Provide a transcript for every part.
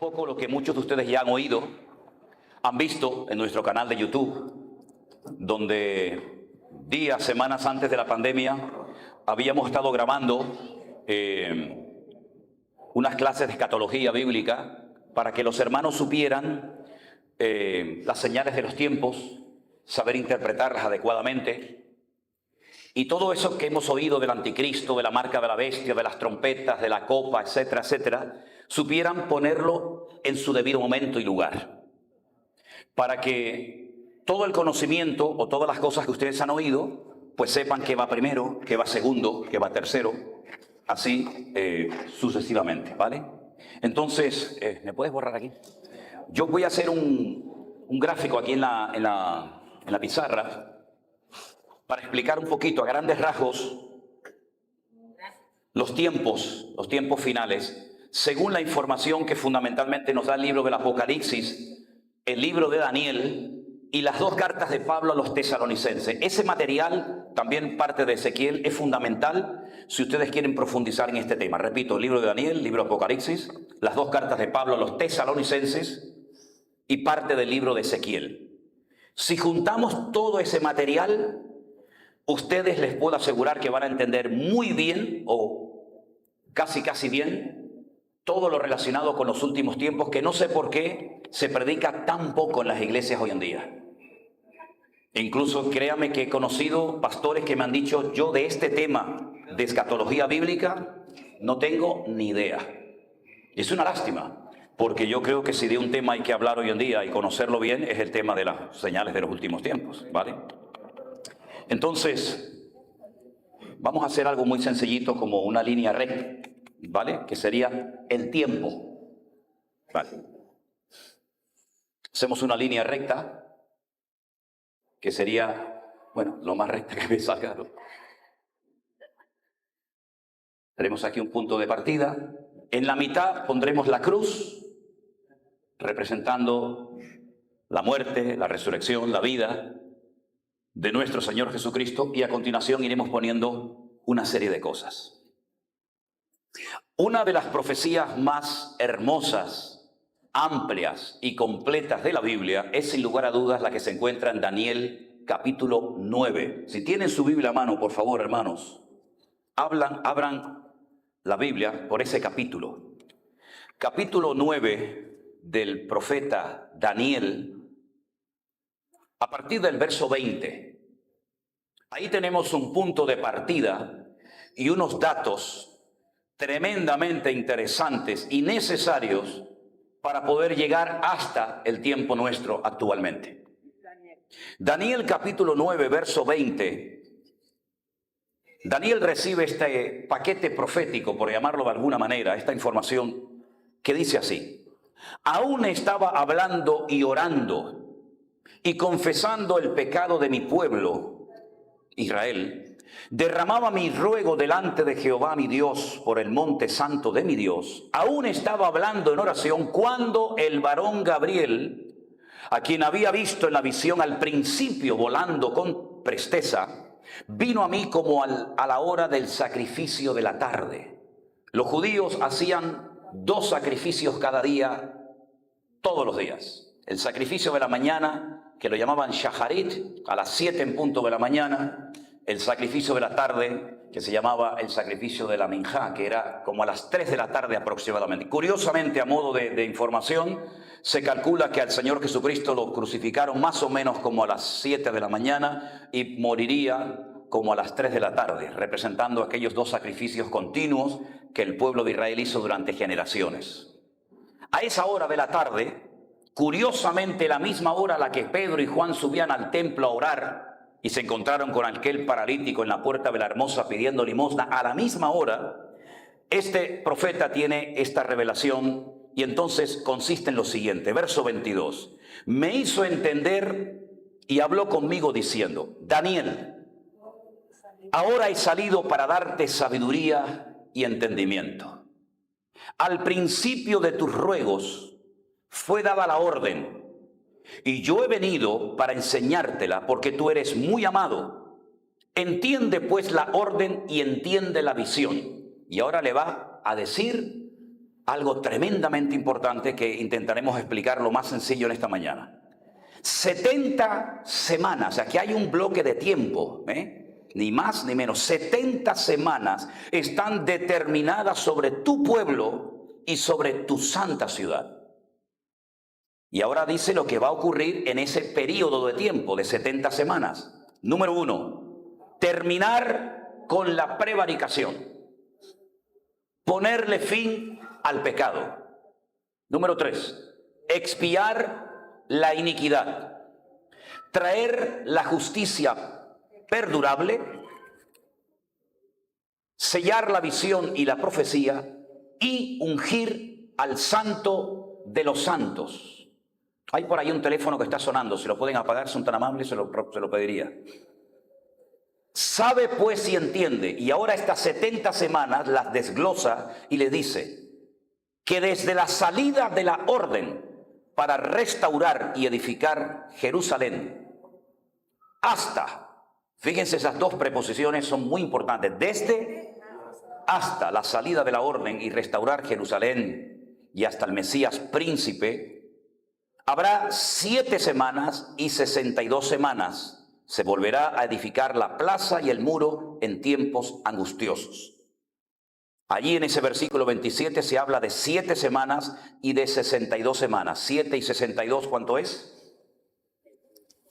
poco lo que muchos de ustedes ya han oído, han visto en nuestro canal de YouTube, donde días, semanas antes de la pandemia, habíamos estado grabando unas clases de escatología bíblica para que los hermanos supieran las señales de los tiempos, saber interpretarlas adecuadamente. Y todo eso que hemos oído del anticristo, de la marca de la bestia, de las trompetas, de la copa, etcétera, etcétera, supieran ponerlo en su debido momento y lugar. Para que todo el conocimiento o todas las cosas que ustedes han oído, pues sepan qué va primero, qué va segundo, qué va tercero, así sucesivamente, ¿vale? Entonces, ¿me puedes borrar aquí? Yo voy a hacer un gráfico aquí en la pizarra, para explicar un poquito a grandes rasgos los tiempos finales, según la información que fundamentalmente nos da el libro del Apocalipsis, el libro de Daniel y las dos cartas de Pablo a los tesalonicenses. Ese material, también parte de Ezequiel, es fundamental si ustedes quieren profundizar en este tema. Repito, el libro de Daniel, el libro de Apocalipsis, las dos cartas de Pablo a los tesalonicenses y parte del libro de Ezequiel. Si juntamos todo ese material, ustedes les puedo asegurar que van a entender muy bien o casi bien todo lo relacionado con los últimos tiempos, que no sé por qué se predica tan poco en las iglesias hoy en día. Incluso créame que he conocido pastores que me han dicho: yo de este tema de escatología bíblica no tengo ni idea. Y es una lástima, porque yo creo que si de un tema hay que hablar hoy en día y conocerlo bien, es el tema de las señales de los últimos tiempos, ¿vale? Entonces, vamos a hacer algo muy sencillito, como una línea recta, ¿vale? Que sería el tiempo, ¿vale? Hacemos una línea recta, que sería, bueno, lo más recta que me salga, ¿no? Tenemos aquí un punto de partida. En la mitad pondremos la cruz, representando la muerte, la resurrección, la vida de nuestro Señor Jesucristo, y a continuación iremos poniendo una serie de cosas. Una de las profecías más hermosas, amplias y completas de la Biblia es sin lugar a dudas la que se encuentra en Daniel capítulo 9. Si tienen su Biblia a mano, por favor, hermanos, abran la Biblia por ese capítulo. Capítulo 9 del profeta Daniel, a partir del verso 20, ahí tenemos un punto de partida y unos datos tremendamente interesantes y necesarios para poder llegar hasta el tiempo nuestro actualmente. Daniel capítulo 9, verso 20. Daniel recibe este paquete profético, por llamarlo de alguna manera, esta información que dice así: aún estaba hablando y orando y confesando el pecado de mi pueblo, Israel, derramaba mi ruego delante de Jehová mi Dios por el monte santo de mi Dios. Aún estaba hablando en oración cuando el varón Gabriel, a quien había visto en la visión al principio volando con presteza, vino a mí como a la hora del sacrificio de la tarde. Los judíos hacían 2 sacrificios cada día, todos los días. El sacrificio de la mañana, que lo llamaban Shaharit, a las 7 en punto de la mañana. El sacrificio de la tarde, que se llamaba el sacrificio de la Minjá, que era como a las 3 de la tarde aproximadamente. Curiosamente, a modo de información, se calcula que al Señor Jesucristo lo crucificaron más o menos como a las 7 de la mañana y moriría como a las 3 de la tarde, representando aquellos 2 sacrificios continuos que el pueblo de Israel hizo durante generaciones. A esa hora de la tarde, curiosamente la misma hora a la que Pedro y Juan subían al templo a orar y se encontraron con aquel paralítico en la puerta de la Hermosa pidiendo limosna, a la misma hora, este profeta tiene esta revelación y entonces consiste en lo siguiente, verso 22. Me hizo entender y habló conmigo diciendo: Daniel, ahora he salido para darte sabiduría y entendimiento. Al principio de tus ruegos fue dada la orden, y yo he venido para enseñártela porque tú eres muy amado. Entiende pues la orden y entiende la visión. Y ahora le va a decir algo tremendamente importante que intentaremos explicar lo más sencillo en esta mañana. 70 semanas, aquí hay un bloque de tiempo, ni más ni menos. 70 semanas están determinadas sobre tu pueblo y sobre tu santa ciudad. Y ahora dice lo que va a ocurrir en ese periodo de tiempo de 70 semanas. Número 1, terminar con la prevaricación. Ponerle fin al pecado. Número 3, expiar la iniquidad, traer la justicia perdurable, sellar la visión y la profecía y ungir al santo de los santos. Hay por ahí un teléfono que está sonando, si lo pueden apagar, son tan amables, se lo pediría. Sabe pues y entiende, y ahora estas 70 semanas las desglosa y le dice que desde la salida de la orden para restaurar y edificar Jerusalén hasta, fíjense, esas dos preposiciones son muy importantes, desde hasta la salida de la orden y restaurar Jerusalén y hasta el Mesías príncipe, habrá 7 semanas y 62 semanas. Se volverá a edificar la plaza y el muro en tiempos angustiosos. Allí en ese versículo 27 se habla de 7 semanas y de 62 semanas. 7 y 62, ¿cuánto es?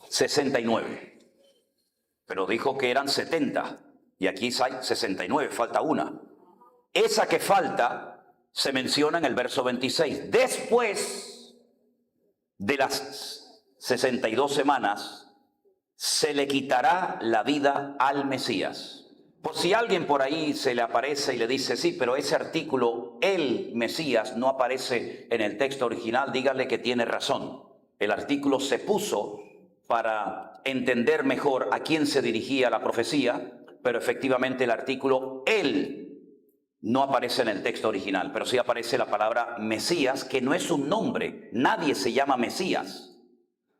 69. Pero dijo que eran 70 y aquí hay 69, falta una. Esa que falta se menciona en el verso 26. Después de las 62 semanas se le quitará la vida al Mesías. Por si alguien por ahí se le aparece y le dice, sí, pero ese artículo, el Mesías, no aparece en el texto original, dígale que tiene razón. El artículo se puso para entender mejor a quién se dirigía la profecía, pero efectivamente el artículo, él, no aparece en el texto original, pero sí aparece la palabra Mesías, que no es un nombre, nadie se llama Mesías.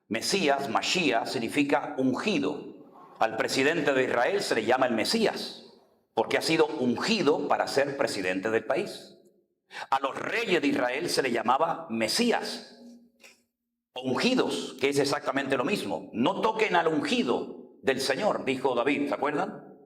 Mesías, Mashiach, significa ungido. Al presidente de Israel se le llama el Mesías, porque ha sido ungido para ser presidente del país. A los reyes de Israel se le llamaba Mesías, o ungidos, que es exactamente lo mismo. No toquen al ungido del Señor, dijo David, ¿se acuerdan?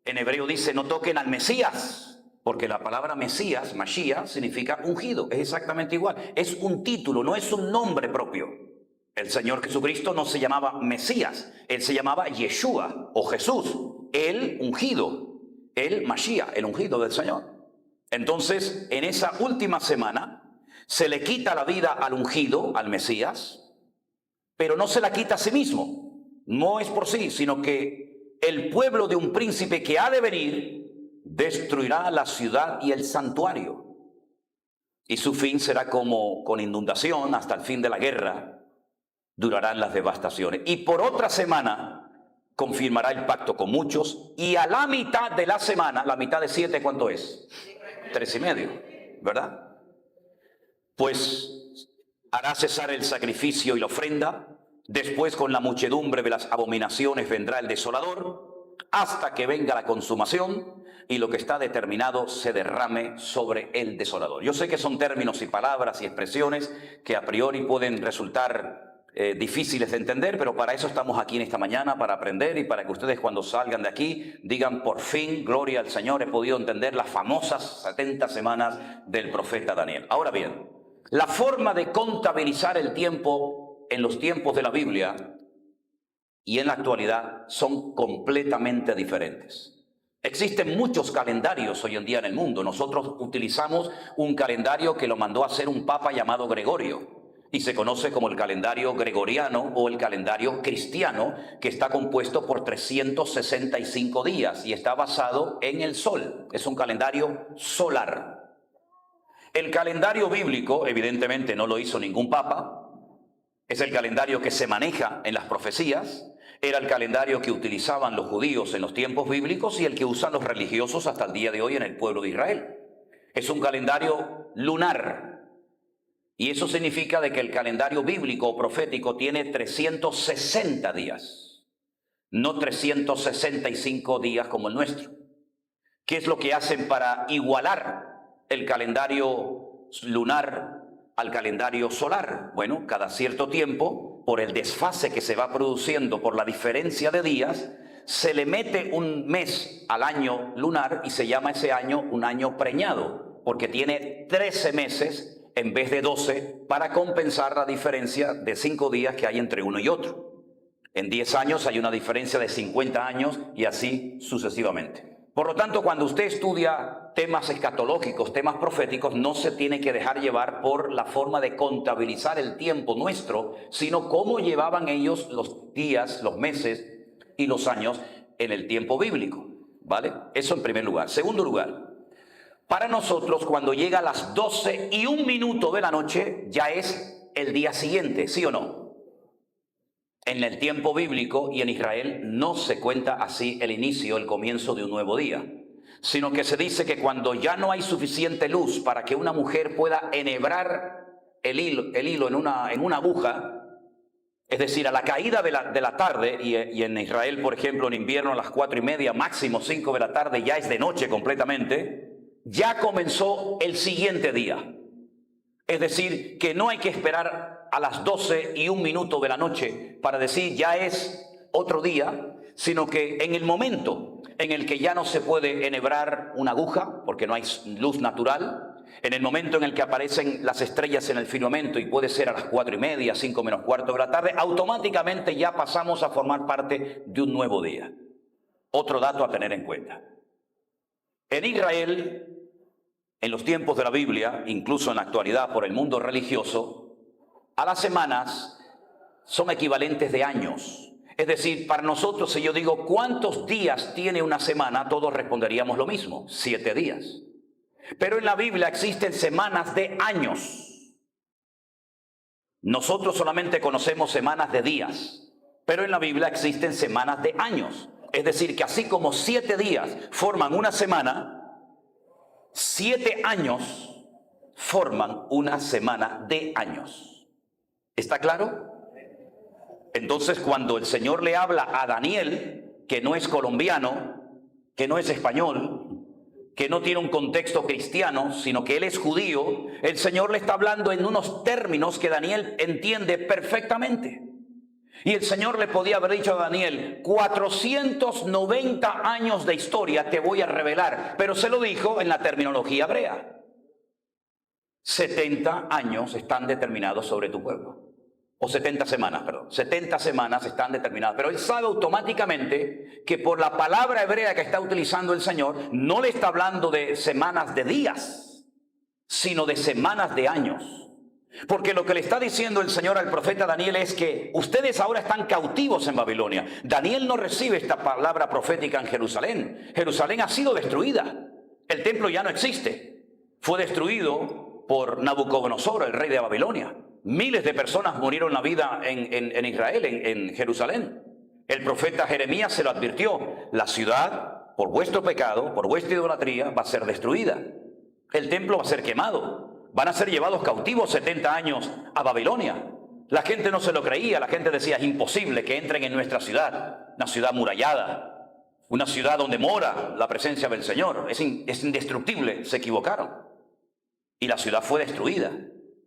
En hebreo dice, no toquen al Mesías, porque la palabra Mesías, Mashiach, significa ungido. Es exactamente igual. Es un título, no es un nombre propio. El Señor Jesucristo no se llamaba Mesías, Él se llamaba Yeshua o Jesús, el ungido, el Mashiach, el ungido del Señor. Entonces, en esa última semana, se le quita la vida al ungido, al Mesías, pero no se la quita a sí mismo. No es por sí, sino que el pueblo de un príncipe que ha de venir destruirá la ciudad y el santuario. Y su fin será como con inundación hasta el fin de la guerra. Durarán las devastaciones. Y por otra semana confirmará el pacto con muchos. Y a la mitad de la semana, la mitad de 7, ¿cuánto es? 3,5, ¿verdad? Pues hará cesar el sacrificio y la ofrenda. Después con la muchedumbre de las abominaciones vendrá el desolador, hasta que venga la consumación y lo que está determinado se derrame sobre el desolador. Yo sé que son términos y palabras y expresiones que a priori pueden resultar difíciles de entender, pero para eso estamos aquí en esta mañana, para aprender y para que ustedes cuando salgan de aquí digan, por fin, gloria al Señor, he podido entender las famosas 70 semanas del profeta Daniel. Ahora bien, la forma de contabilizar el tiempo en los tiempos de la Biblia y en la actualidad son completamente diferentes. Existen muchos calendarios hoy en día en el mundo. Nosotros utilizamos un calendario que lo mandó a hacer un papa llamado Gregorio. Y se conoce como el calendario gregoriano o el calendario cristiano, que está compuesto por 365 días y está basado en el sol. Es un calendario solar. El calendario bíblico, evidentemente, no lo hizo ningún papa. Es el calendario que se maneja en las profecías. Era el calendario que utilizaban los judíos en los tiempos bíblicos y el que usan los religiosos hasta el día de hoy en el pueblo de Israel. Es un calendario lunar. Y eso significa de que el calendario bíblico o profético tiene 360 días, no 365 días como el nuestro. ¿Qué es lo que hacen para igualar el calendario lunar al calendario solar? Bueno, cada cierto tiempo, por el desfase que se va produciendo por la diferencia de días, se le mete un mes al año lunar y se llama ese año un año preñado, porque tiene 13 meses en vez de 12 para compensar la diferencia de 5 días que hay entre uno y otro. En 10 años hay una diferencia de 50 años y así sucesivamente. Por lo tanto, cuando usted estudia temas escatológicos, temas proféticos, no se tiene que dejar llevar por la forma de contabilizar el tiempo nuestro, sino cómo llevaban ellos los días, los meses y los años en el tiempo bíblico, ¿vale? Eso en primer lugar. Segundo lugar, para nosotros cuando llega a las 12:01 de la noche ya es el día siguiente, ¿sí o no? En el tiempo bíblico y en Israel no se cuenta así el inicio, el comienzo de un nuevo día, sino que se dice que cuando ya no hay suficiente luz para que una mujer pueda enhebrar el hilo en una aguja, es decir, a la caída de la tarde, y en Israel, por ejemplo, en invierno a las 4:30, máximo 5 de la tarde, ya es de noche completamente, ya comenzó el siguiente día. Es decir, que no hay que esperar a las 12:01 de la noche para decir ya es otro día, sino que en el momento en el que ya no se puede enhebrar una aguja, porque no hay luz natural, en el momento en el que aparecen las estrellas en el firmamento, y puede ser a las 4:30, 5 menos cuarto de la tarde, automáticamente ya pasamos a formar parte de un nuevo día. Otro dato a tener en cuenta. En Israel, en los tiempos de la Biblia, incluso en la actualidad por el mundo religioso, a las semanas son equivalentes de años. Es decir, para nosotros, si yo digo ¿cuántos días tiene una semana?, todos responderíamos lo mismo, 7 días. Pero en la Biblia existen semanas de años. Nosotros solamente conocemos semanas de días, pero en la Biblia existen semanas de años. Es decir, que así como 7 días forman una semana, 7 años forman una semana de años. ¿Está claro? Entonces, cuando el Señor le habla a Daniel, que no es colombiano, que no es español, que no tiene un contexto cristiano, sino que él es judío, el Señor le está hablando en unos términos que Daniel entiende perfectamente. Y el Señor le podía haber dicho a Daniel, 490 años de historia te voy a revelar, pero se lo dijo en la terminología hebrea. 70 años están determinados sobre tu pueblo. O 70 semanas, perdón. 70 semanas están determinadas. Pero él sabe automáticamente que por la palabra hebrea que está utilizando el Señor, no le está hablando de semanas de días, sino de semanas de años. Porque lo que le está diciendo el Señor al profeta Daniel es que ustedes ahora están cautivos en Babilonia. Daniel no recibe esta palabra profética en Jerusalén. Jerusalén ha sido destruida. El templo ya no existe. Fue destruido por Nabucodonosor, el rey de Babilonia. Miles de personas murieron la vida en Israel, en Jerusalén. El profeta Jeremías se lo advirtió. La ciudad, por vuestro pecado, por vuestra idolatría, va a ser destruida. El templo va a ser quemado. Van a ser llevados cautivos 70 años a Babilonia. La gente no se lo creía. La gente decía, es imposible que entren en nuestra ciudad. Una ciudad murallada. Una ciudad donde mora la presencia del Señor. Es indestructible. Se equivocaron. Y la ciudad fue destruida.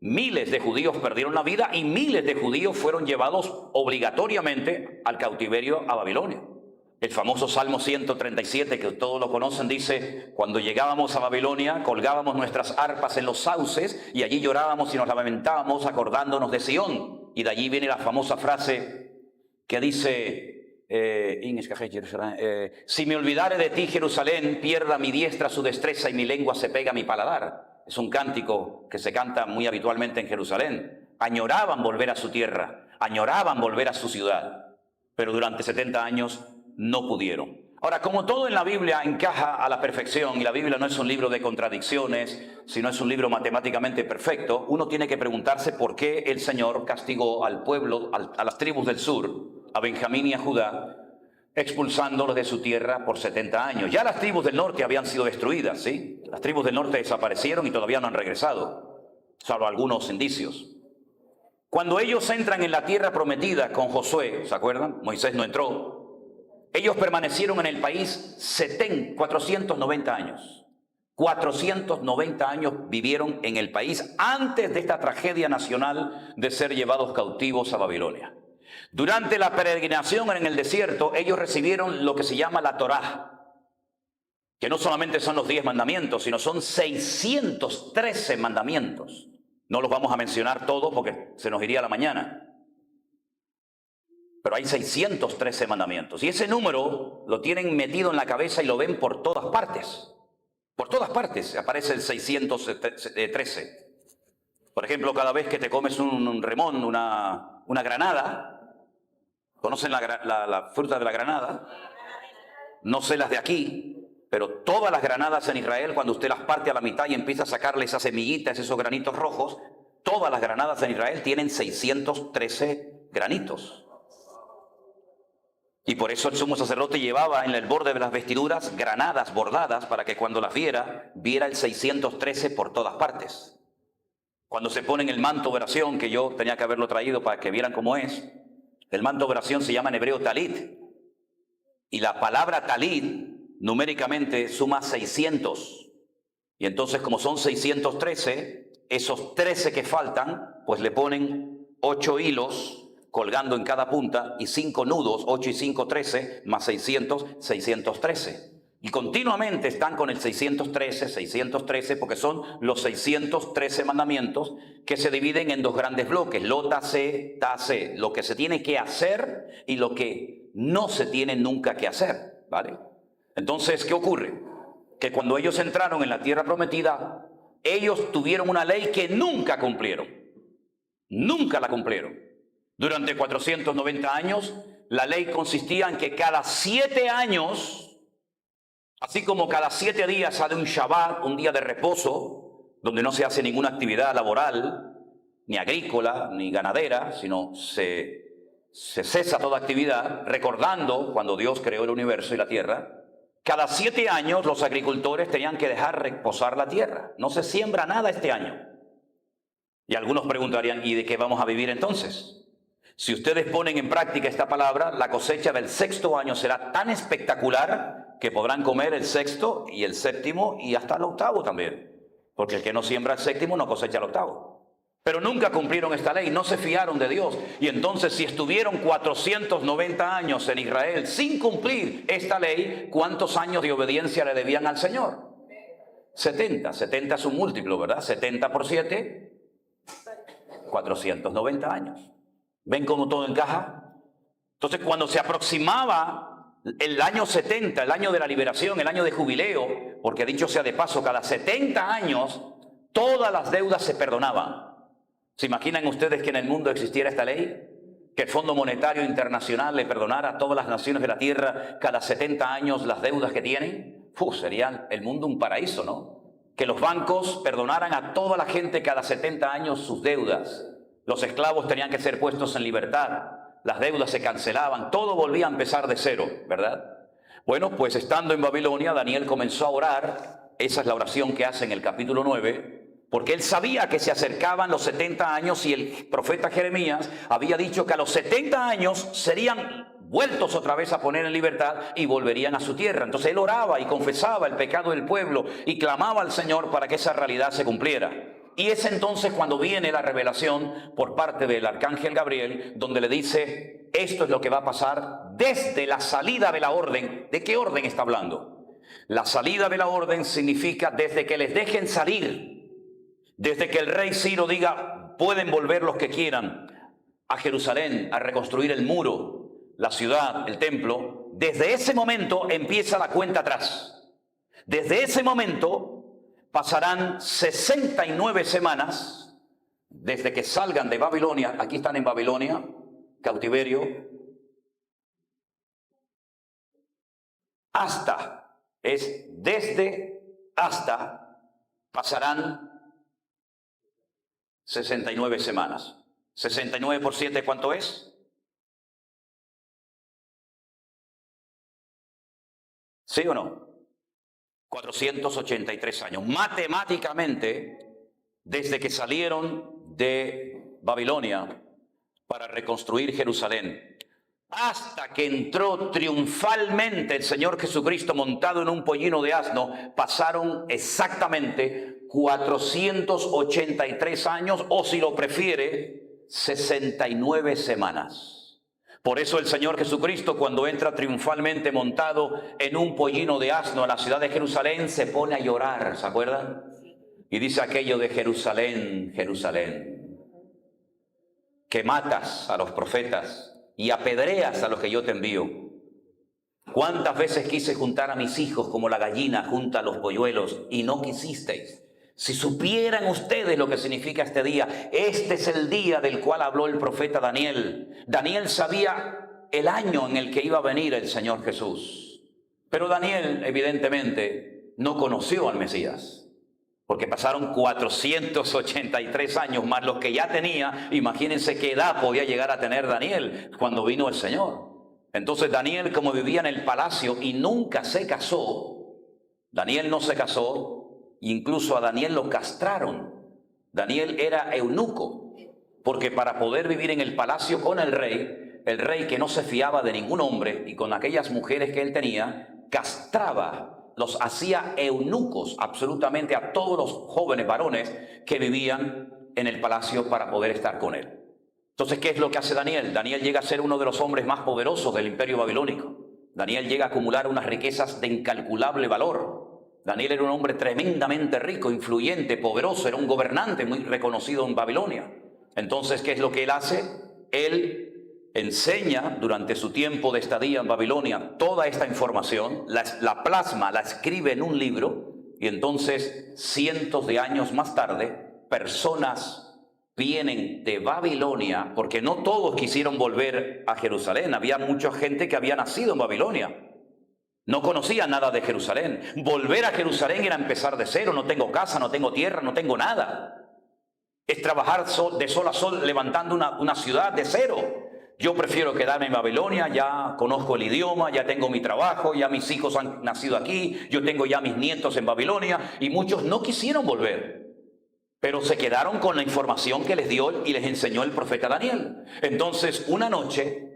Miles de judíos perdieron la vida y miles de judíos fueron llevados obligatoriamente al cautiverio a Babilonia. El famoso Salmo 137, que todos lo conocen, dice, cuando llegábamos a Babilonia, colgábamos nuestras arpas en los sauces y allí llorábamos y nos lamentábamos acordándonos de Sión. Y de allí viene la famosa frase que dice, si me olvidare de ti, Jerusalén, pierda mi diestra su destreza y mi lengua se pega a mi paladar. Es un cántico que se canta muy habitualmente en Jerusalén. Añoraban volver a su tierra, añoraban volver a su ciudad, pero durante 70 años no pudieron. Ahora, como todo en la Biblia encaja a la perfección, y la Biblia no es un libro de contradicciones, sino es un libro matemáticamente perfecto, uno tiene que preguntarse por qué el Señor castigó al pueblo, a las tribus del sur, a Benjamín y a Judá, expulsándolos de su tierra por 70 años. Ya las tribus del norte habían sido destruidas, ¿sí? Las tribus del norte desaparecieron y todavía no han regresado, salvo algunos indicios. Cuando ellos entran en la tierra prometida con Josué, ¿se acuerdan? Moisés no entró. Ellos permanecieron en el país 490 años. 490 años vivieron en el país antes de esta tragedia nacional de ser llevados cautivos a Babilonia. Durante la peregrinación en el desierto, ellos recibieron lo que se llama la Torá, que no solamente son los 10 mandamientos, sino son 613 mandamientos. No los vamos a mencionar todos porque se nos iría la mañana. Pero hay 613 mandamientos. Y ese número lo tienen metido en la cabeza y lo ven por todas partes. Por todas partes aparece el 613. Por ejemplo, cada vez que te comes un remón, una granada, ¿conocen la fruta de la granada? No sé las de aquí, pero todas las granadas en Israel, cuando usted las parte a la mitad y empieza a sacarle esas semillitas, esos granitos rojos, todas las granadas en Israel tienen 613 granitos. Y por eso el sumo sacerdote llevaba en el borde de las vestiduras granadas bordadas para que cuando las viera el 613 por todas partes. Cuando se ponen el manto de oración, que yo tenía que haberlo traído para que vieran cómo es, el manto de oración se llama en hebreo talit. Y la palabra talit numéricamente suma 600. Y entonces, como son 613, esos 13 que faltan, pues le ponen 8 hilos colgando en cada punta y 5 nudos, 8 y 5, 13, más 600, 613. Y continuamente están con el 613, 613, porque son los 613 mandamientos que se dividen en dos grandes bloques, lo tase, tase, lo que se tiene que hacer y lo que no se tiene nunca que hacer, ¿vale? Entonces, ¿qué ocurre? Que cuando ellos entraron en la tierra prometida, ellos tuvieron una ley que nunca cumplieron. Nunca la cumplieron. Durante 490 años, la ley consistía en que cada 7 años, así como cada 7 días sale un Shabbat, un día de reposo, donde no se hace ninguna actividad laboral, ni agrícola, ni ganadera, sino se cesa toda actividad, recordando cuando Dios creó el universo y la tierra. Cada 7 años los agricultores tenían que dejar reposar la tierra. No se siembra nada este año. Y algunos preguntarían, ¿y de qué vamos a vivir entonces? Si ustedes ponen en práctica esta palabra, la cosecha del 6º año será tan espectacular que podrán comer el 6º y el 7º y hasta el 8º también. Porque el que no siembra el 7º no cosecha el 8º. Pero nunca cumplieron esta ley, no se fiaron de Dios. Y entonces, si estuvieron 490 años en Israel sin cumplir esta ley, ¿cuántos años de obediencia le debían al Señor? 70. 70 es un múltiplo, ¿verdad? 70 por 7, 490 años. ¿Ven cómo todo encaja? Entonces, cuando se aproximaba el año 70, el año de la liberación, el año de jubileo, porque dicho sea de paso, cada 70 años, todas las deudas se perdonaban. ¿Se imaginan ustedes que en el mundo existiera esta ley? Que el Fondo Monetario Internacional le perdonara a todas las naciones de la tierra cada 70 años las deudas que tienen. Sería el mundo un paraíso, ¿no? Que los bancos perdonaran a toda la gente cada 70 años sus deudas. Los esclavos tenían que ser puestos en libertad. Las deudas se cancelaban. Todo volvía a empezar de cero, ¿verdad? Bueno, pues estando en Babilonia, Daniel comenzó a orar. Esa es la oración que hace en el capítulo 9. Porque él sabía que se acercaban los 70 años y el profeta Jeremías había dicho que a los 70 años serían vueltos otra vez a poner en libertad y volverían a su tierra. Entonces él oraba y confesaba el pecado del pueblo y clamaba al Señor para que esa realidad se cumpliera. Y es entonces cuando viene la revelación por parte del arcángel Gabriel, donde le dice, esto es lo que va a pasar desde la salida de la orden. ¿De qué orden está hablando? La salida de la orden significa desde que les dejen salir. Desde que el rey Ciro diga, pueden volver los que quieran a Jerusalén a reconstruir el muro, la ciudad, el templo, desde ese momento empieza la cuenta atrás. Desde ese momento pasarán 69 semanas desde que salgan de Babilonia. Aquí están en Babilonia, cautiverio, hasta, es desde hasta, pasarán 69 semanas. 69 por 7, ¿cuánto es? ¿Sí o no? 483 años. Matemáticamente, desde que salieron de Babilonia para reconstruir Jerusalén, hasta que entró triunfalmente el Señor Jesucristo montado en un pollino de asno, pasaron exactamente 483 años, o si lo prefiere, 69 semanas. Por eso el Señor Jesucristo, cuando entra triunfalmente montado en un pollino de asno a la ciudad de Jerusalén, se pone a llorar, ¿se acuerdan? Y dice aquello de: Jerusalén, Jerusalén, que matas a los profetas y apedreas a los que yo te envío. ¿Cuántas veces quise juntar a mis hijos como la gallina junta a los polluelos y no quisisteis? Si supieran ustedes lo que significa este día. Este es el día del cual habló el profeta Daniel. Daniel sabía el año en el que iba a venir el Señor Jesús. Pero Daniel, evidentemente, no conoció al Mesías, porque pasaron 483 años más los que ya tenía. Imagínense qué edad podía llegar a tener Daniel cuando vino el Señor. Entonces Daniel, como vivía en el palacio y nunca se casó, Daniel no se casó. Incluso a Daniel lo castraron. Daniel era eunuco, porque para poder vivir en el palacio con el rey que no se fiaba de ningún hombre, y con aquellas mujeres que él tenía, castraba, los hacía eunucos absolutamente a todos los jóvenes varones que vivían en el palacio para poder estar con él. Entonces, ¿qué es lo que hace Daniel? Daniel llega a ser uno de los hombres más poderosos del imperio babilónico. Daniel llega a acumular unas riquezas de incalculable valor. Daniel era un hombre tremendamente rico, influyente, poderoso, era un gobernante muy reconocido en Babilonia. Entonces, ¿qué es lo que él hace? Él enseña durante su tiempo de estadía en Babilonia toda esta información, la plasma, la escribe en un libro, y entonces, cientos de años más tarde, personas vienen de Babilonia, porque no todos quisieron volver a Jerusalén. Había mucha gente que había nacido en Babilonia. No conocía nada de Jerusalén. Volver a Jerusalén era empezar de cero. No tengo casa, no tengo tierra, no tengo nada. Es trabajar de sol a sol levantando una ciudad de cero. Yo prefiero quedarme en Babilonia, ya conozco el idioma, ya tengo mi trabajo, ya mis hijos han nacido aquí, yo tengo ya mis nietos en Babilonia, y muchos no quisieron volver, pero se quedaron con la información que les dio y les enseñó el profeta Daniel. Entonces, una noche,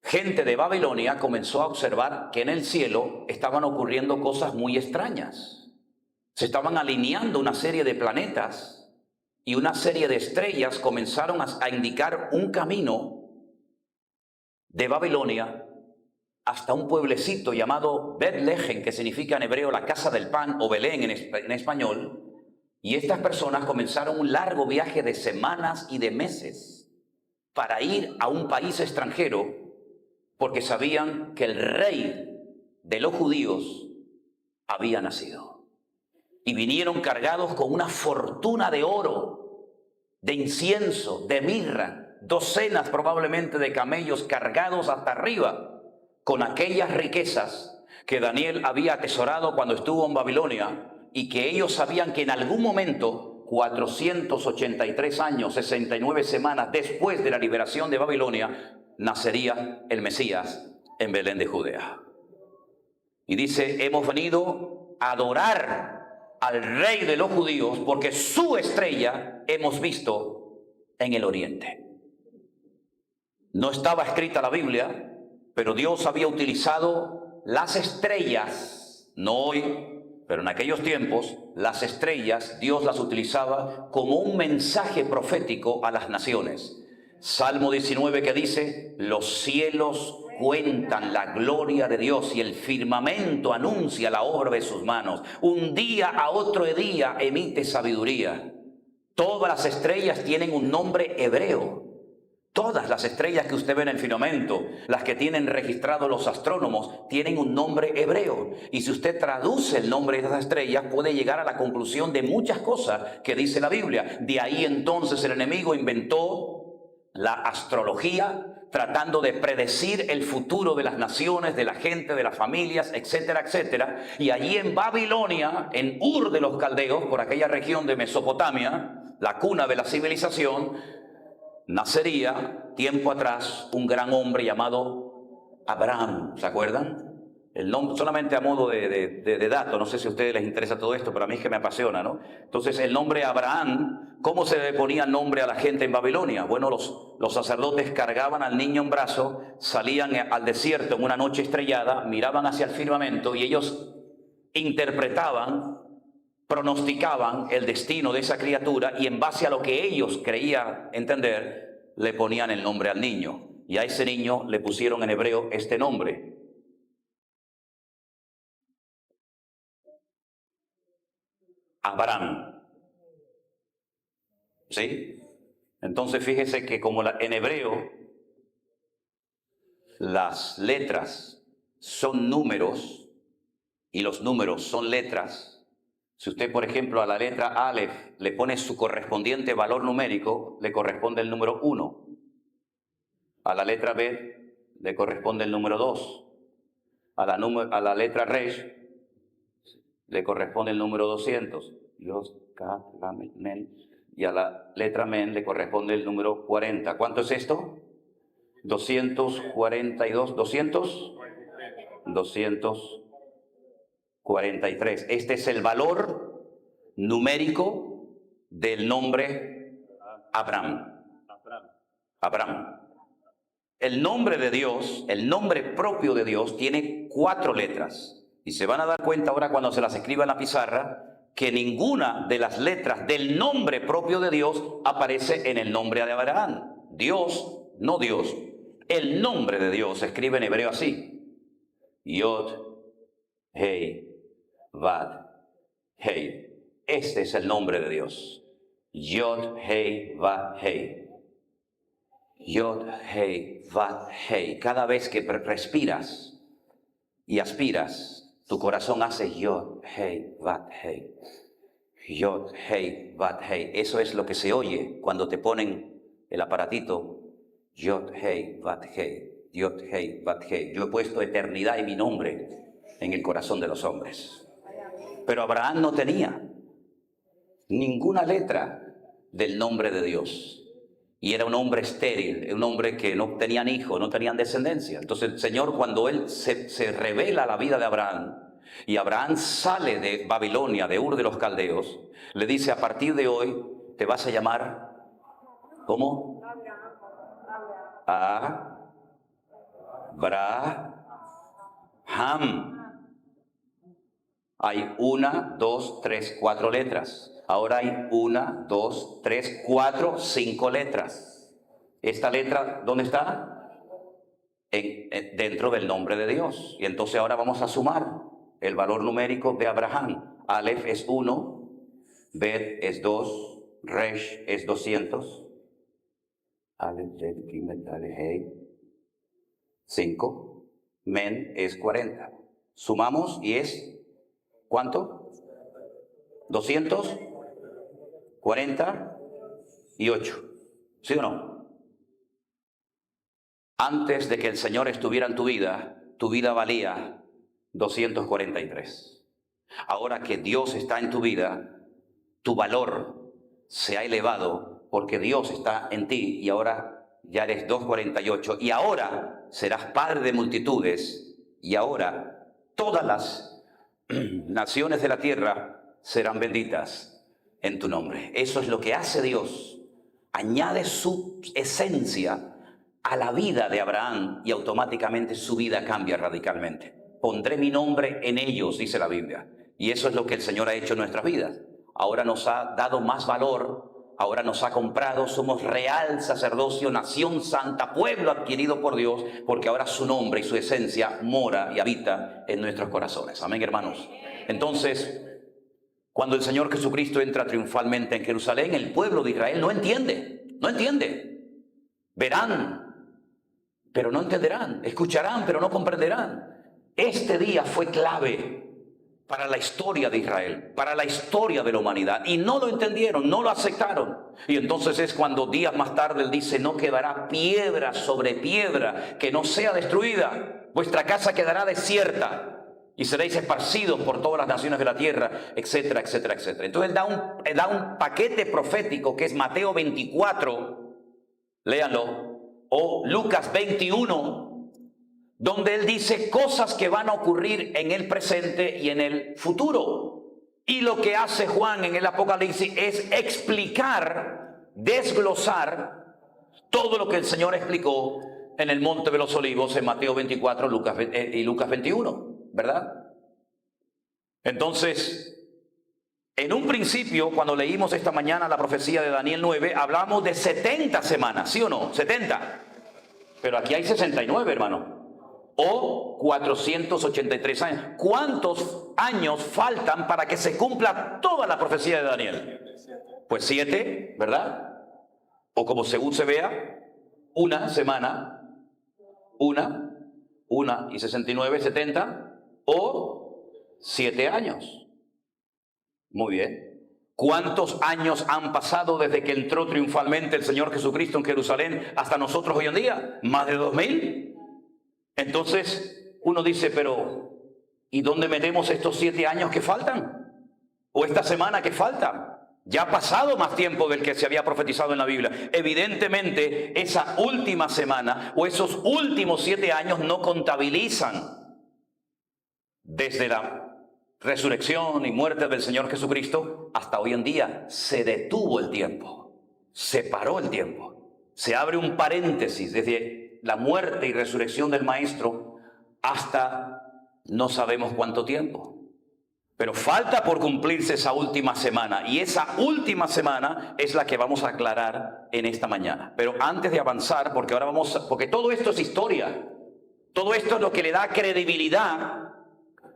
gente de Babilonia comenzó a observar que en el cielo estaban ocurriendo cosas muy extrañas. Se estaban alineando una serie de planetas y una serie de estrellas comenzaron a indicar un camino de Babilonia hasta un pueblecito llamado Betlehem, que significa en hebreo la casa del pan, o Belén en español. Y estas personas comenzaron un largo viaje de semanas y de meses para ir a un país extranjero, porque sabían que el rey de los judíos había nacido. Y vinieron cargados con una fortuna de oro, de incienso, de mirra, docenas probablemente de camellos cargados hasta arriba con aquellas riquezas que Daniel había atesorado cuando estuvo en Babilonia, y que ellos sabían que en algún momento, 483 años, 69 semanas después de la liberación de Babilonia, nacería el Mesías en Belén de Judea. Y dice: hemos venido a adorar al rey de los judíos, porque su estrella hemos visto en el oriente. No estaba escrita la Biblia, pero Dios había utilizado las estrellas, no hoy, pero en aquellos tiempos, las estrellas Dios las utilizaba como un mensaje profético a las naciones. Salmo 19, que dice: los cielos cuentan la gloria de Dios y el firmamento anuncia la obra de sus manos. Un día a otro día emite sabiduría. Todas las estrellas tienen un nombre hebreo. Todas las estrellas que usted ve en el firmamento, las que tienen registrados los astrónomos, tienen un nombre hebreo. Y si usted traduce el nombre de esas estrellas, puede llegar a la conclusión de muchas cosas que dice la Biblia. De ahí entonces el enemigo inventó la astrología, tratando de predecir el futuro de las naciones, de la gente, de las familias, etcétera, etcétera. Y allí en Babilonia, en Ur de los Caldeos, por aquella región de Mesopotamia, la cuna de la civilización, nacería tiempo atrás un gran hombre llamado Abraham. ¿Se acuerdan? El nombre, solamente a modo de dato, no sé si a ustedes les interesa todo esto, pero a mí es que me apasiona, ¿no? Entonces, el nombre Abraham, ¿cómo se le ponía nombre a la gente en Babilonia? Bueno, los sacerdotes cargaban al niño en brazo, salían al desierto en una noche estrellada, miraban hacia el firmamento y ellos interpretaban, pronosticaban el destino de esa criatura y en base a lo que ellos creían entender, le ponían el nombre al niño. Y a ese niño le pusieron en hebreo este nombre: Abraham. ¿Sí? Entonces fíjese que como en hebreo las letras son números y los números son letras, si usted, por ejemplo, a la letra Aleph le pone su correspondiente valor numérico, le corresponde el número 1. A la letra B le corresponde el número 2. A la letra Resh le corresponde el número 200. Y a la letra Men le corresponde el número 40. ¿Cuánto es esto? 242, 243. Este es el valor numérico del nombre Abraham. Abraham. El nombre de Dios, el nombre propio de Dios, tiene 4 letras. Y se van a dar cuenta ahora cuando se las escriba en la pizarra que ninguna de las letras del nombre propio de Dios aparece en el nombre de Abraham. Dios, no Dios. El nombre de Dios se escribe en hebreo así: Yod, Hei, Vad, Hei. Este es el nombre de Dios. Yod, Hei, Vad, Hei. Yod, Hei, Vad, Hei. Cada vez que respiras y aspiras, tu corazón hace Yod, Hei, Vad, Hei. Yod, Hei, Vad, Hei. Eso es lo que se oye cuando te ponen el aparatito. Yod, Hei, Vad, Hei. Yod, Hei, Vad, Hei. Yo he puesto eternidad y mi nombre en el corazón de los hombres. Pero Abraham no tenía ninguna letra del nombre de Dios. Y era un hombre estéril, un hombre que no tenían hijos, no tenían descendencia. Entonces el Señor, cuando Él se revela la vida de Abraham, y Abraham sale de Babilonia, de Ur de los Caldeos, le dice: a partir de hoy te vas a llamar, ¿cómo? Abraham. Hay 1, 2, 3, 4 letras. Ahora hay 1, 2, 3, 4, 5 letras. ¿Esta letra dónde está? Dentro del nombre de Dios. Y entonces ahora vamos a sumar el valor numérico de Abraham. Aleph es 1, Bet es 2, Resh es 200. Aleph, Bet, Gimel, Daleth, Hei, 5. Men es 40. Sumamos y es... ¿cuánto? 248. ¿Sí o no? Antes de que el Señor estuviera en tu vida valía 243. Ahora que Dios está en tu vida, tu valor se ha elevado porque Dios está en ti y ahora ya eres 248 y ahora serás padre de multitudes y ahora todas las naciones de la tierra serán benditas en tu nombre. Eso es lo que hace Dios. Añade su esencia a la vida de Abraham y automáticamente su vida cambia radicalmente. Pondré mi nombre en ellos, dice la Biblia. Y eso es lo que el Señor ha hecho en nuestras vidas. Ahora nos ha dado más valor. Ahora nos ha comprado, somos real sacerdocio, nación santa, pueblo adquirido por Dios, porque ahora su nombre y su esencia mora y habita en nuestros corazones. Amén, hermanos. Entonces, cuando el Señor Jesucristo entra triunfalmente en Jerusalén, el pueblo de Israel no entiende. Verán, pero no entenderán. Escucharán, pero no comprenderán. Este día fue clave para la historia de Israel, para la historia de la humanidad. Y no lo entendieron, no lo aceptaron. Y entonces es cuando días más tarde Él dice: no quedará piedra sobre piedra que no sea destruida. Vuestra casa quedará desierta y seréis esparcidos por todas las naciones de la tierra, etcétera, etcétera, etcétera. Entonces Él da un paquete profético que es Mateo 24, léanlo, o Lucas 21, donde él dice cosas que van a ocurrir en el presente y en el futuro. Y lo que hace Juan en el Apocalipsis es explicar, desglosar todo lo que el Señor explicó en el Monte de los Olivos en Mateo 24 y Lucas 21, ¿verdad? Entonces, en un principio, cuando leímos esta mañana la profecía de Daniel 9, hablamos de 70 semanas, ¿sí o no? 70. Pero aquí hay 69, hermano. O 483 años. ¿Cuántos años faltan para que se cumpla toda la profecía de Daniel? Pues 7, ¿verdad? O como según se vea, una semana, una y 69, 70, o 7 años. Muy bien. ¿Cuántos años han pasado desde que entró triunfalmente el Señor Jesucristo en Jerusalén hasta nosotros hoy en día? ¿Más de 2000? Entonces uno dice, pero ¿y dónde metemos estos 7 años que faltan? ¿O esta semana que falta? Ya ha pasado más tiempo del que se había profetizado en la Biblia. Evidentemente, esa última semana o esos últimos 7 años no contabilizan desde la resurrección y muerte del Señor Jesucristo hasta hoy en día. Se detuvo el tiempo, se paró el tiempo, se abre un paréntesis desde la muerte y resurrección del Maestro hasta no sabemos cuánto tiempo. Pero falta por cumplirse esa última semana, y esa última semana es la que vamos a aclarar en esta mañana. Pero antes de avanzar, porque todo esto es historia, todo esto es lo que le da credibilidad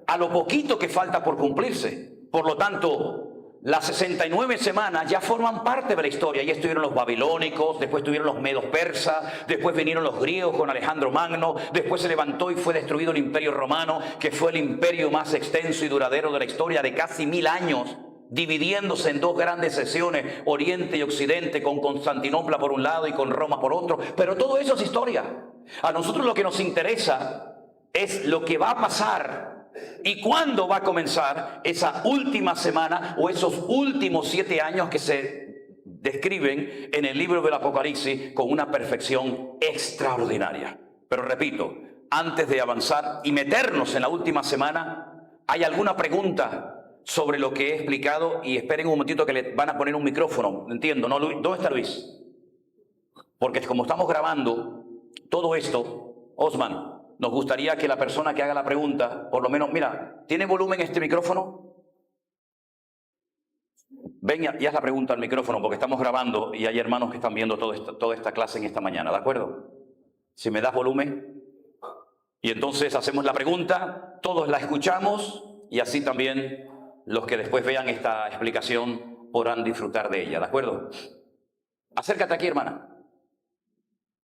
a lo poquito que falta por cumplirse. Por lo tanto, las 69 semanas ya forman parte de la historia. Ya estuvieron los babilónicos, después estuvieron los medos persas, después vinieron los griegos con Alejandro Magno, después se levantó y fue destruido el imperio romano, que fue el imperio más extenso y duradero de la historia, de casi 1000 años, dividiéndose en 2 grandes secciones, Oriente y Occidente, con Constantinopla por un lado y con Roma por otro. Pero todo eso es historia. A nosotros lo que nos interesa es lo que va a pasar y cuándo va a comenzar esa última semana o esos últimos 7 años que se describen en el libro del Apocalipsis con una perfección extraordinaria. Pero repito, antes de avanzar y meternos en la última semana, ¿hay alguna pregunta sobre lo que he explicado? Y esperen un momentito que le van a poner un micrófono, entiendo, ¿no, Luis? ¿Dónde está Luis? Porque como estamos grabando todo esto, Osman, nos gustaría que la persona que haga la pregunta, por lo menos, mira, ¿tiene volumen este micrófono? Ven y haz la pregunta al micrófono, porque estamos grabando y hay hermanos que están viendo toda esta clase en esta mañana, ¿de acuerdo? Si me das volumen. Y entonces hacemos la pregunta, todos la escuchamos y así también los que después vean esta explicación podrán disfrutar de ella, ¿de acuerdo? Acércate aquí, hermana,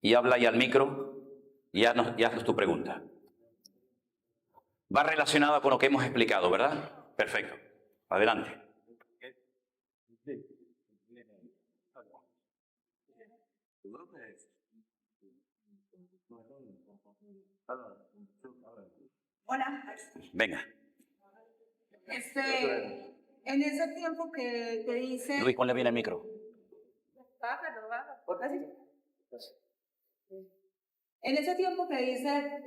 y habla ahí al micro. Y haznos tu pregunta. Va relacionada con lo que hemos explicado, ¿verdad? Perfecto. Adelante. Hola. Venga. En ese tiempo que dice... Luis, ponle bien el micro. En ese tiempo que dice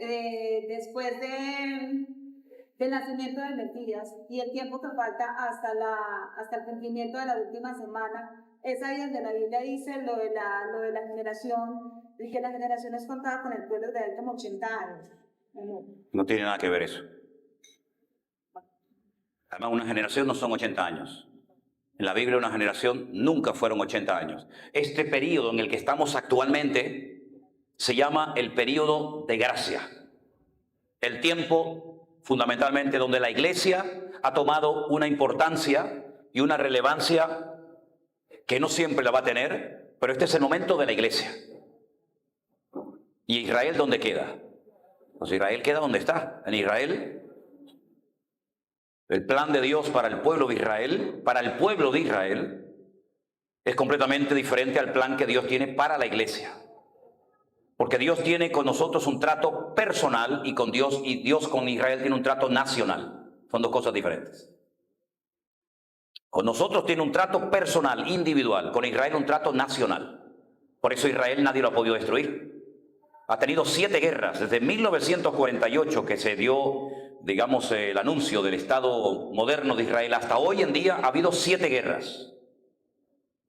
después del nacimiento del Mesías y el tiempo que falta hasta el cumplimiento de la última semana, es ahí donde la Biblia dice lo de la generación, y que la generación es contada con el pueblo de él como 80 años. No tiene nada que ver eso. Además, una generación no son 80 años. En la Biblia una generación nunca fueron 80 años. Este periodo en el que estamos actualmente se llama el periodo de gracia. El tiempo, fundamentalmente, donde la iglesia ha tomado una importancia y una relevancia que no siempre la va a tener, pero este es el momento de la iglesia. ¿Y Israel dónde queda? Pues Israel queda donde está. En Israel, el plan de Dios para el pueblo de Israel, es completamente diferente al plan que Dios tiene para la iglesia. Porque Dios tiene con nosotros un trato personal y Dios con Israel tiene un trato nacional. Son 2 cosas diferentes. Con nosotros tiene un trato personal, individual. Con Israel un trato nacional. Por eso Israel nadie lo ha podido destruir. Ha tenido 7 guerras. Desde 1948 que se dio, digamos, el anuncio del Estado moderno de Israel, hasta hoy en día ha habido 7 guerras.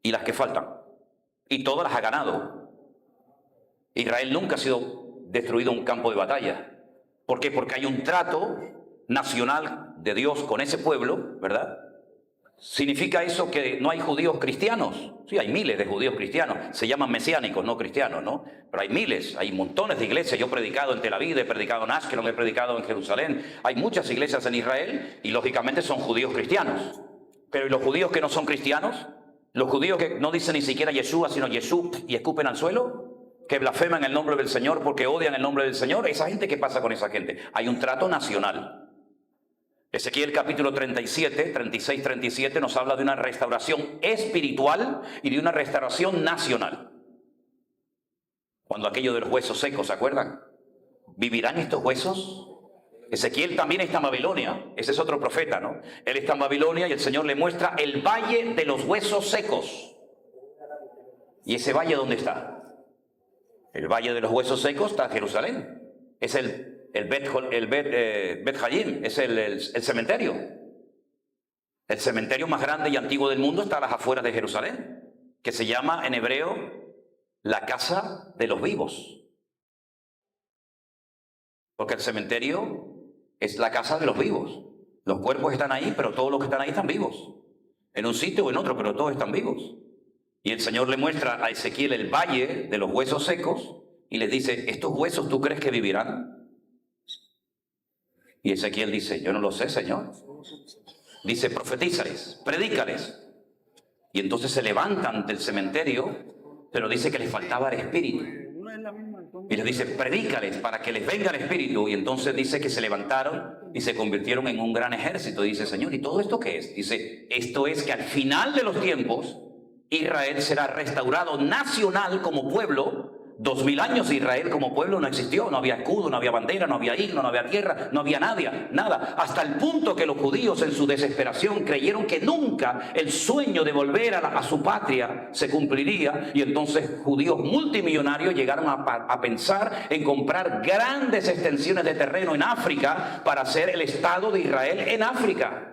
Y las que faltan. Y todas las ha ganado. Israel nunca ha sido destruido en un campo de batalla. ¿Por qué? Porque hay un trato nacional de Dios con ese pueblo, ¿verdad? ¿Significa eso que no hay judíos cristianos? Sí, hay miles de judíos cristianos. Se llaman mesiánicos, no cristianos, ¿no? Pero hay miles, hay montones de iglesias. Yo he predicado en Tel Aviv, he predicado en Ashkelon, he predicado en Jerusalén. Hay muchas iglesias en Israel y lógicamente son judíos cristianos. Pero ¿y los judíos que no son cristianos? ¿Los judíos que no dicen ni siquiera Yeshua, sino Yeshú y escupen al suelo? ¿Que blasfeman el nombre del Señor porque odian el nombre del Señor? ¿Esa gente qué pasa con esa gente? Hay un trato nacional. Ezequiel capítulo 37, 36, 37 nos habla de una restauración espiritual y de una restauración nacional. Cuando aquello de los huesos secos, ¿se acuerdan? ¿Vivirán estos huesos? Ezequiel también está en Babilonia. Ese es otro profeta, ¿no? Él está en Babilonia y el Señor le muestra el valle de los huesos secos. ¿Y ese valle dónde está? El valle de los huesos secos está en Jerusalén. Es el Bet Hayim, es el cementerio. El cementerio más grande y antiguo del mundo está a las afueras de Jerusalén, que se llama en hebreo la casa de los vivos. Porque el cementerio es la casa de los vivos. Los cuerpos están ahí, pero todos los que están ahí están vivos. En un sitio o en otro, pero todos están vivos. Y el Señor le muestra a Ezequiel el valle de los huesos secos y le dice, ¿estos huesos tú crees que vivirán? Y Ezequiel dice, yo no lo sé, Señor. Dice, profetízales, predícales. Y entonces se levantan del cementerio, pero dice que les faltaba el espíritu. Y les dice, predícales para que les venga el espíritu. Y entonces dice que se levantaron y se convirtieron en un gran ejército. Y dice, Señor, ¿y todo esto qué es? Dice, esto es que al final de los tiempos, Israel será restaurado nacional como pueblo. 2000 años de Israel como pueblo no existió, no había escudo, no había bandera, no había himno, no había tierra, no había nada. Hasta el punto que los judíos en su desesperación creyeron que nunca el sueño de volver a su patria se cumpliría y entonces judíos multimillonarios llegaron a pensar en comprar grandes extensiones de terreno en África para hacer el Estado de Israel en África.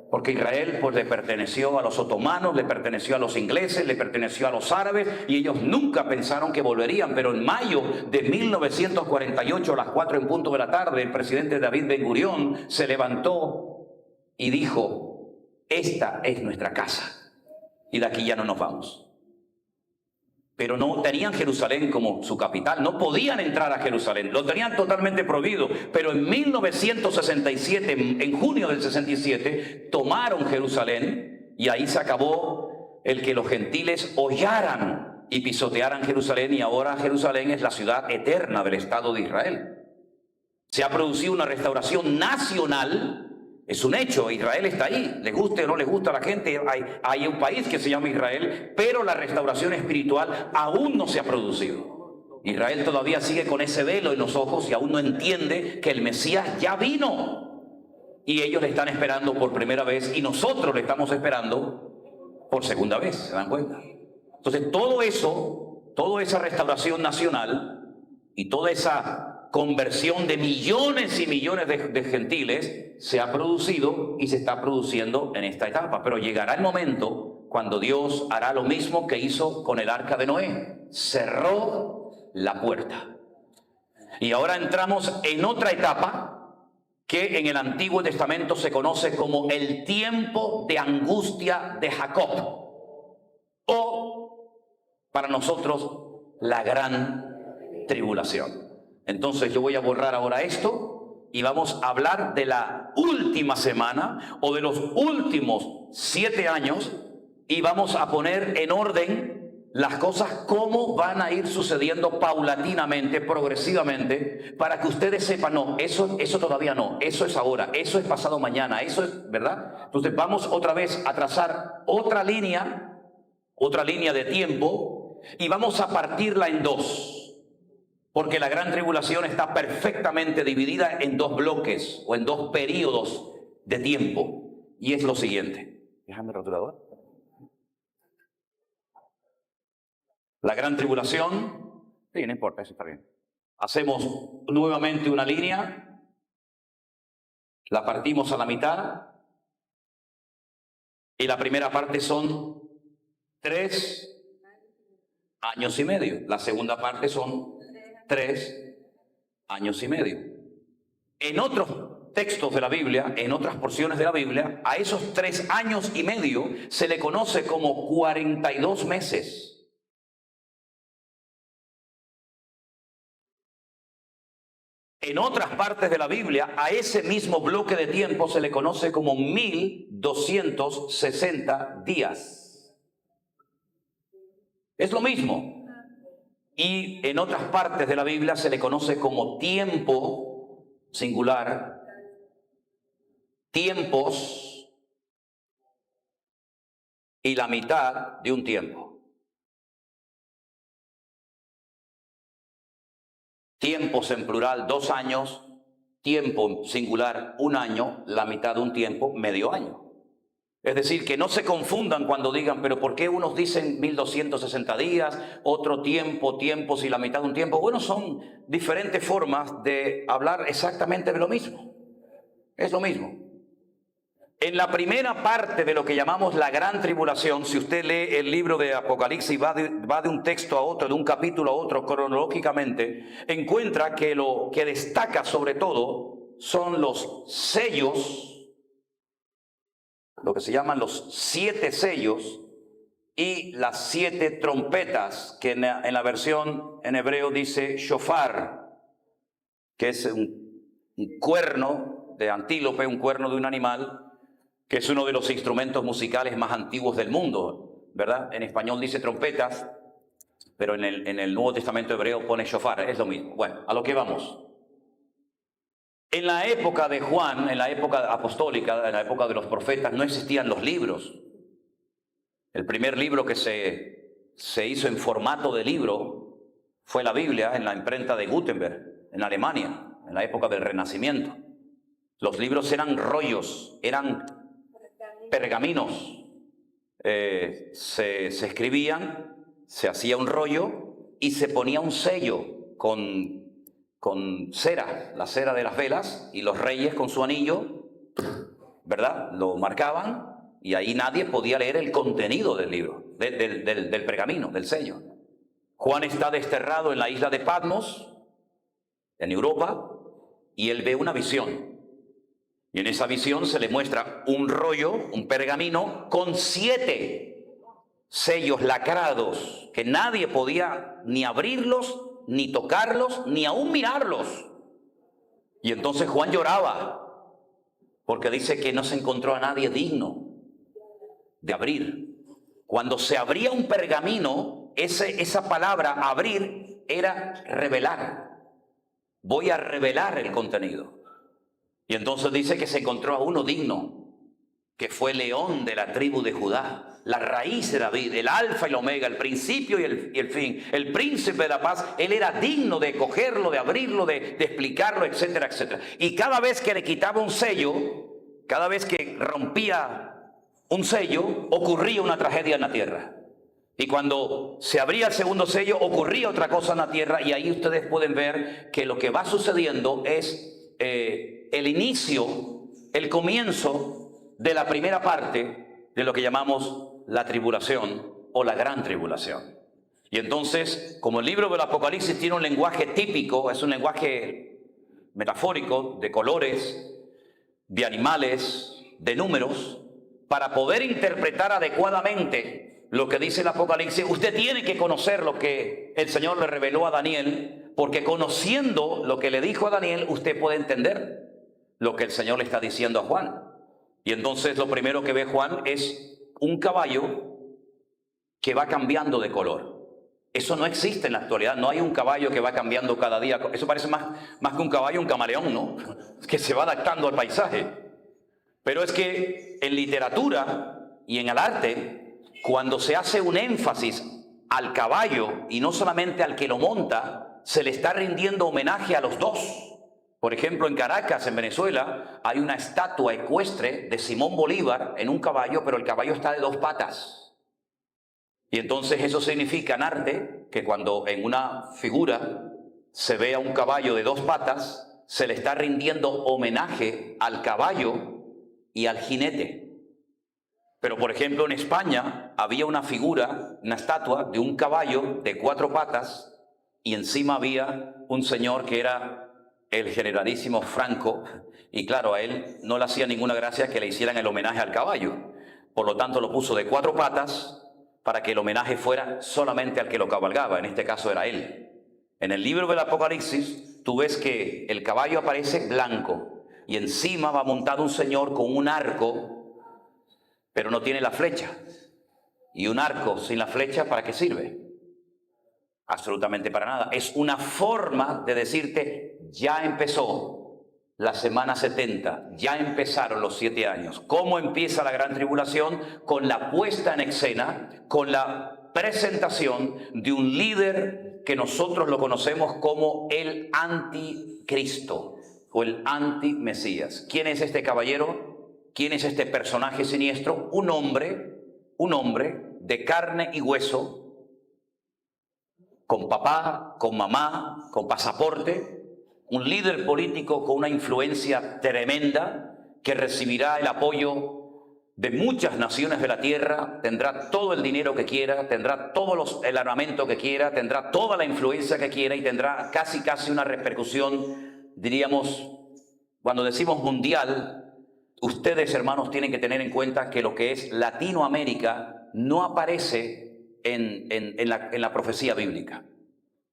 Porque Israel pues le perteneció a los otomanos, le perteneció a los ingleses, le perteneció a los árabes y ellos nunca pensaron que volverían. Pero en mayo de 1948, a las 4 en punto de la tarde, el presidente David Ben Gurión se levantó y dijo, esta es nuestra casa y de aquí ya no nos vamos. Pero no tenían Jerusalén como su capital, no podían entrar a Jerusalén, lo tenían totalmente prohibido. Pero en 1967, en junio del 67, tomaron Jerusalén y ahí se acabó el que los gentiles hollaran y pisotearan Jerusalén y ahora Jerusalén es la ciudad eterna del Estado de Israel. Se ha producido una restauración nacional. Es un hecho, Israel está ahí, les guste o no les gusta a la gente, hay un país que se llama Israel, pero la restauración espiritual aún no se ha producido. Israel todavía sigue con ese velo en los ojos y aún no entiende que el Mesías ya vino. Y ellos le están esperando por primera vez y nosotros le estamos esperando por segunda vez, ¿se dan cuenta? Entonces todo eso, toda esa restauración nacional y toda esa conversión de millones y millones de gentiles se ha producido y se está produciendo en esta etapa. Pero llegará el momento cuando Dios hará lo mismo que hizo con el arca de Noé. Cerró la puerta. Y ahora entramos en otra etapa que en el Antiguo Testamento se conoce como el tiempo de angustia de Jacob. O, para nosotros, la gran tribulación. Entonces yo voy a borrar ahora esto y vamos a hablar de la última semana o de los últimos 7 años y vamos a poner en orden las cosas cómo van a ir sucediendo paulatinamente, progresivamente, para que ustedes sepan, no, eso todavía no, eso es ahora, eso es pasado mañana, eso es, ¿verdad? Entonces vamos otra vez a trazar otra línea de tiempo y vamos a partirla en dos. Porque la gran tribulación está perfectamente dividida en 2 bloques o en 2 periodos de tiempo. Y es lo siguiente. Déjame el rotulador. La gran tribulación Sí, no importa, eso está bien. Hacemos nuevamente una línea, la partimos a la mitad y la primera parte son 3 años y medio. La segunda parte son 3 años y medio. En otros textos de la Biblia, en otras porciones de la Biblia, a esos 3 años y medio se le conoce como 42 meses. En otras partes de la Biblia, a ese mismo bloque de tiempo se le conoce como 1260 días. Es lo mismo. Y en otras partes de la Biblia se le conoce como tiempo singular, tiempos y la mitad de un tiempo. Tiempos en plural, 2 años, tiempo singular, 1 año, la mitad de un tiempo, medio año. Es decir, que no se confundan cuando digan, pero ¿por qué unos dicen 1260 días, otro tiempo, tiempos y la mitad de un tiempo? Bueno, son diferentes formas de hablar exactamente de lo mismo. Es lo mismo. En la primera parte de lo que llamamos la gran tribulación, si usted lee el libro de Apocalipsis, va de un texto a otro, de un capítulo a otro cronológicamente, encuentra que lo que destaca sobre todo son los sellos, lo que se llaman los 7 sellos y las 7 trompetas, que en la versión en hebreo dice shofar, que es un cuerno de antílope, un cuerno de un animal, que es uno de los instrumentos musicales más antiguos del mundo, ¿verdad? En español dice trompetas, pero en el Nuevo Testamento hebreo pone shofar, es lo mismo. Bueno, a lo que vamos. En la época de Juan, en la época apostólica, en la época de los profetas, no existían los libros. El primer libro que se hizo en formato de libro fue la Biblia en la imprenta de Gutenberg, en Alemania, en la época del Renacimiento. Los libros eran rollos, eran pergaminos, se escribían, se hacía un rollo y se ponía un sello con cera, la cera de las velas, y los reyes con su anillo, ¿verdad? Lo marcaban y ahí nadie podía leer el contenido del libro, del pergamino, del sello. Juan está desterrado en la isla de Patmos, en Europa, y él ve una visión. Y en esa visión se le muestra un rollo, un pergamino, con 7 sellos lacrados, que nadie podía ni abrirlos, ni tocarlos, ni aún mirarlos. Y entonces Juan lloraba, porque dice que no se encontró a nadie digno de abrir. Cuando se abría un pergamino, esa palabra abrir era revelar. Voy a revelar el contenido. Y entonces dice que se encontró a uno digno, que fue León de la tribu de Judá, la raíz de David, el alfa y el omega, el principio y el fin, el príncipe de la paz. Él era digno de cogerlo, de abrirlo, de explicarlo, etcétera, etcétera. Y cada vez que le quitaba un sello, cada vez que rompía un sello, ocurría una tragedia en la tierra. Y cuando se abría el segundo sello, ocurría otra cosa en la tierra. Y ahí ustedes pueden ver que lo que va sucediendo es el inicio, el comienzo de la primera parte de lo que llamamos la tribulación o la gran tribulación. Y entonces, como el libro del Apocalipsis tiene un lenguaje típico, es un lenguaje metafórico, de colores, de animales, de números, para poder interpretar adecuadamente lo que dice el Apocalipsis, usted tiene que conocer lo que el Señor le reveló a Daniel, porque conociendo lo que le dijo a Daniel, usted puede entender lo que el Señor le está diciendo a Juan. Y entonces lo primero que ve Juan es un caballo que va cambiando de color. Eso no existe en la actualidad, no hay un caballo que va cambiando cada día. Eso parece más que un caballo, un camaleón, ¿no? Que se va adaptando al paisaje. Pero es que en literatura y en el arte, cuando se hace un énfasis al caballo y no solamente al que lo monta, se le está rindiendo homenaje a los dos. Por ejemplo, en Caracas, en Venezuela, hay una estatua ecuestre de Simón Bolívar en un caballo, pero el caballo está de 2 patas. Y entonces eso significa en arte que cuando en una figura se ve a un caballo de 2 patas, se le está rindiendo homenaje al caballo y al jinete. Pero, por ejemplo, en España había una figura, una estatua de un caballo de 4 patas y encima había un señor que era el generalísimo Franco, y claro, a él no le hacía ninguna gracia que le hicieran el homenaje al caballo. Por lo tanto, lo puso de 4 patas para que el homenaje fuera solamente al que lo cabalgaba, en este caso era él. En el libro del Apocalipsis, tú ves que el caballo aparece blanco y encima va montado un señor con un arco, pero no tiene la flecha. Y un arco sin la flecha, ¿para qué sirve? Absolutamente para nada. Es una forma de decirte, ya empezó la semana 70, ya empezaron los 7 años. ¿Cómo empieza la gran tribulación? Con la puesta en escena, con la presentación de un líder que nosotros lo conocemos como el anticristo o el antimesías. ¿Quién es este caballero? ¿Quién es este personaje siniestro? Un hombre de carne y hueso, con papá, con mamá, con pasaporte, un líder político con una influencia tremenda que recibirá el apoyo de muchas naciones de la tierra, tendrá todo el dinero que quiera, tendrá el armamento que quiera, tendrá toda la influencia que quiera y tendrá casi una repercusión, diríamos, cuando decimos mundial. Ustedes, hermanos, tienen que tener en cuenta que lo que es Latinoamérica no aparece en la profecía bíblica.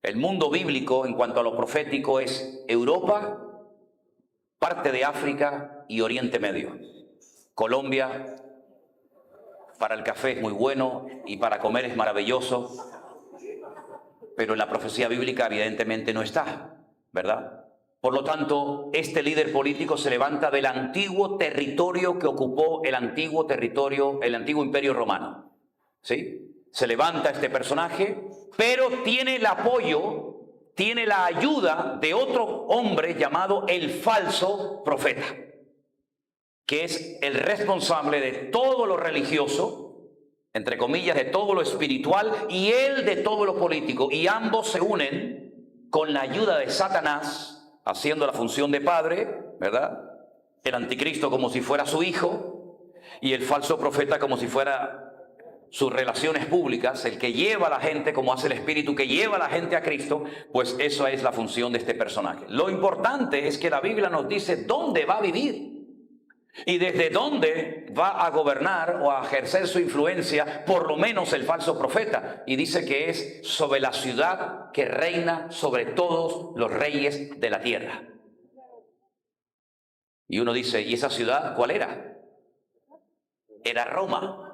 El mundo bíblico, en cuanto a lo profético, es Europa, parte de África y Oriente Medio. Colombia, para el café es muy bueno y para comer es maravilloso, pero en la profecía bíblica evidentemente no está, ¿verdad? Por lo tanto, este líder político se levanta del antiguo territorio que ocupó el antiguo imperio romano, ¿sí? Se levanta este personaje, pero tiene el apoyo, tiene la ayuda de otro hombre llamado el falso profeta, que es el responsable de todo lo religioso, entre comillas, de todo lo espiritual, y él de todo lo político. Y ambos se unen con la ayuda de Satanás, haciendo la función de padre, ¿verdad? El anticristo como si fuera su hijo, y el falso profeta como si fuera sus relaciones públicas, el que lleva a la gente, como hace el Espíritu, que lleva a la gente a Cristo. Pues esa es la función de este personaje. Lo importante es que la Biblia nos dice dónde va a vivir y desde dónde va a gobernar o a ejercer su influencia, por lo menos el falso profeta. Y dice que es sobre la ciudad que reina sobre todos los reyes de la tierra. Y uno dice, ¿y esa ciudad cuál era? Era Roma.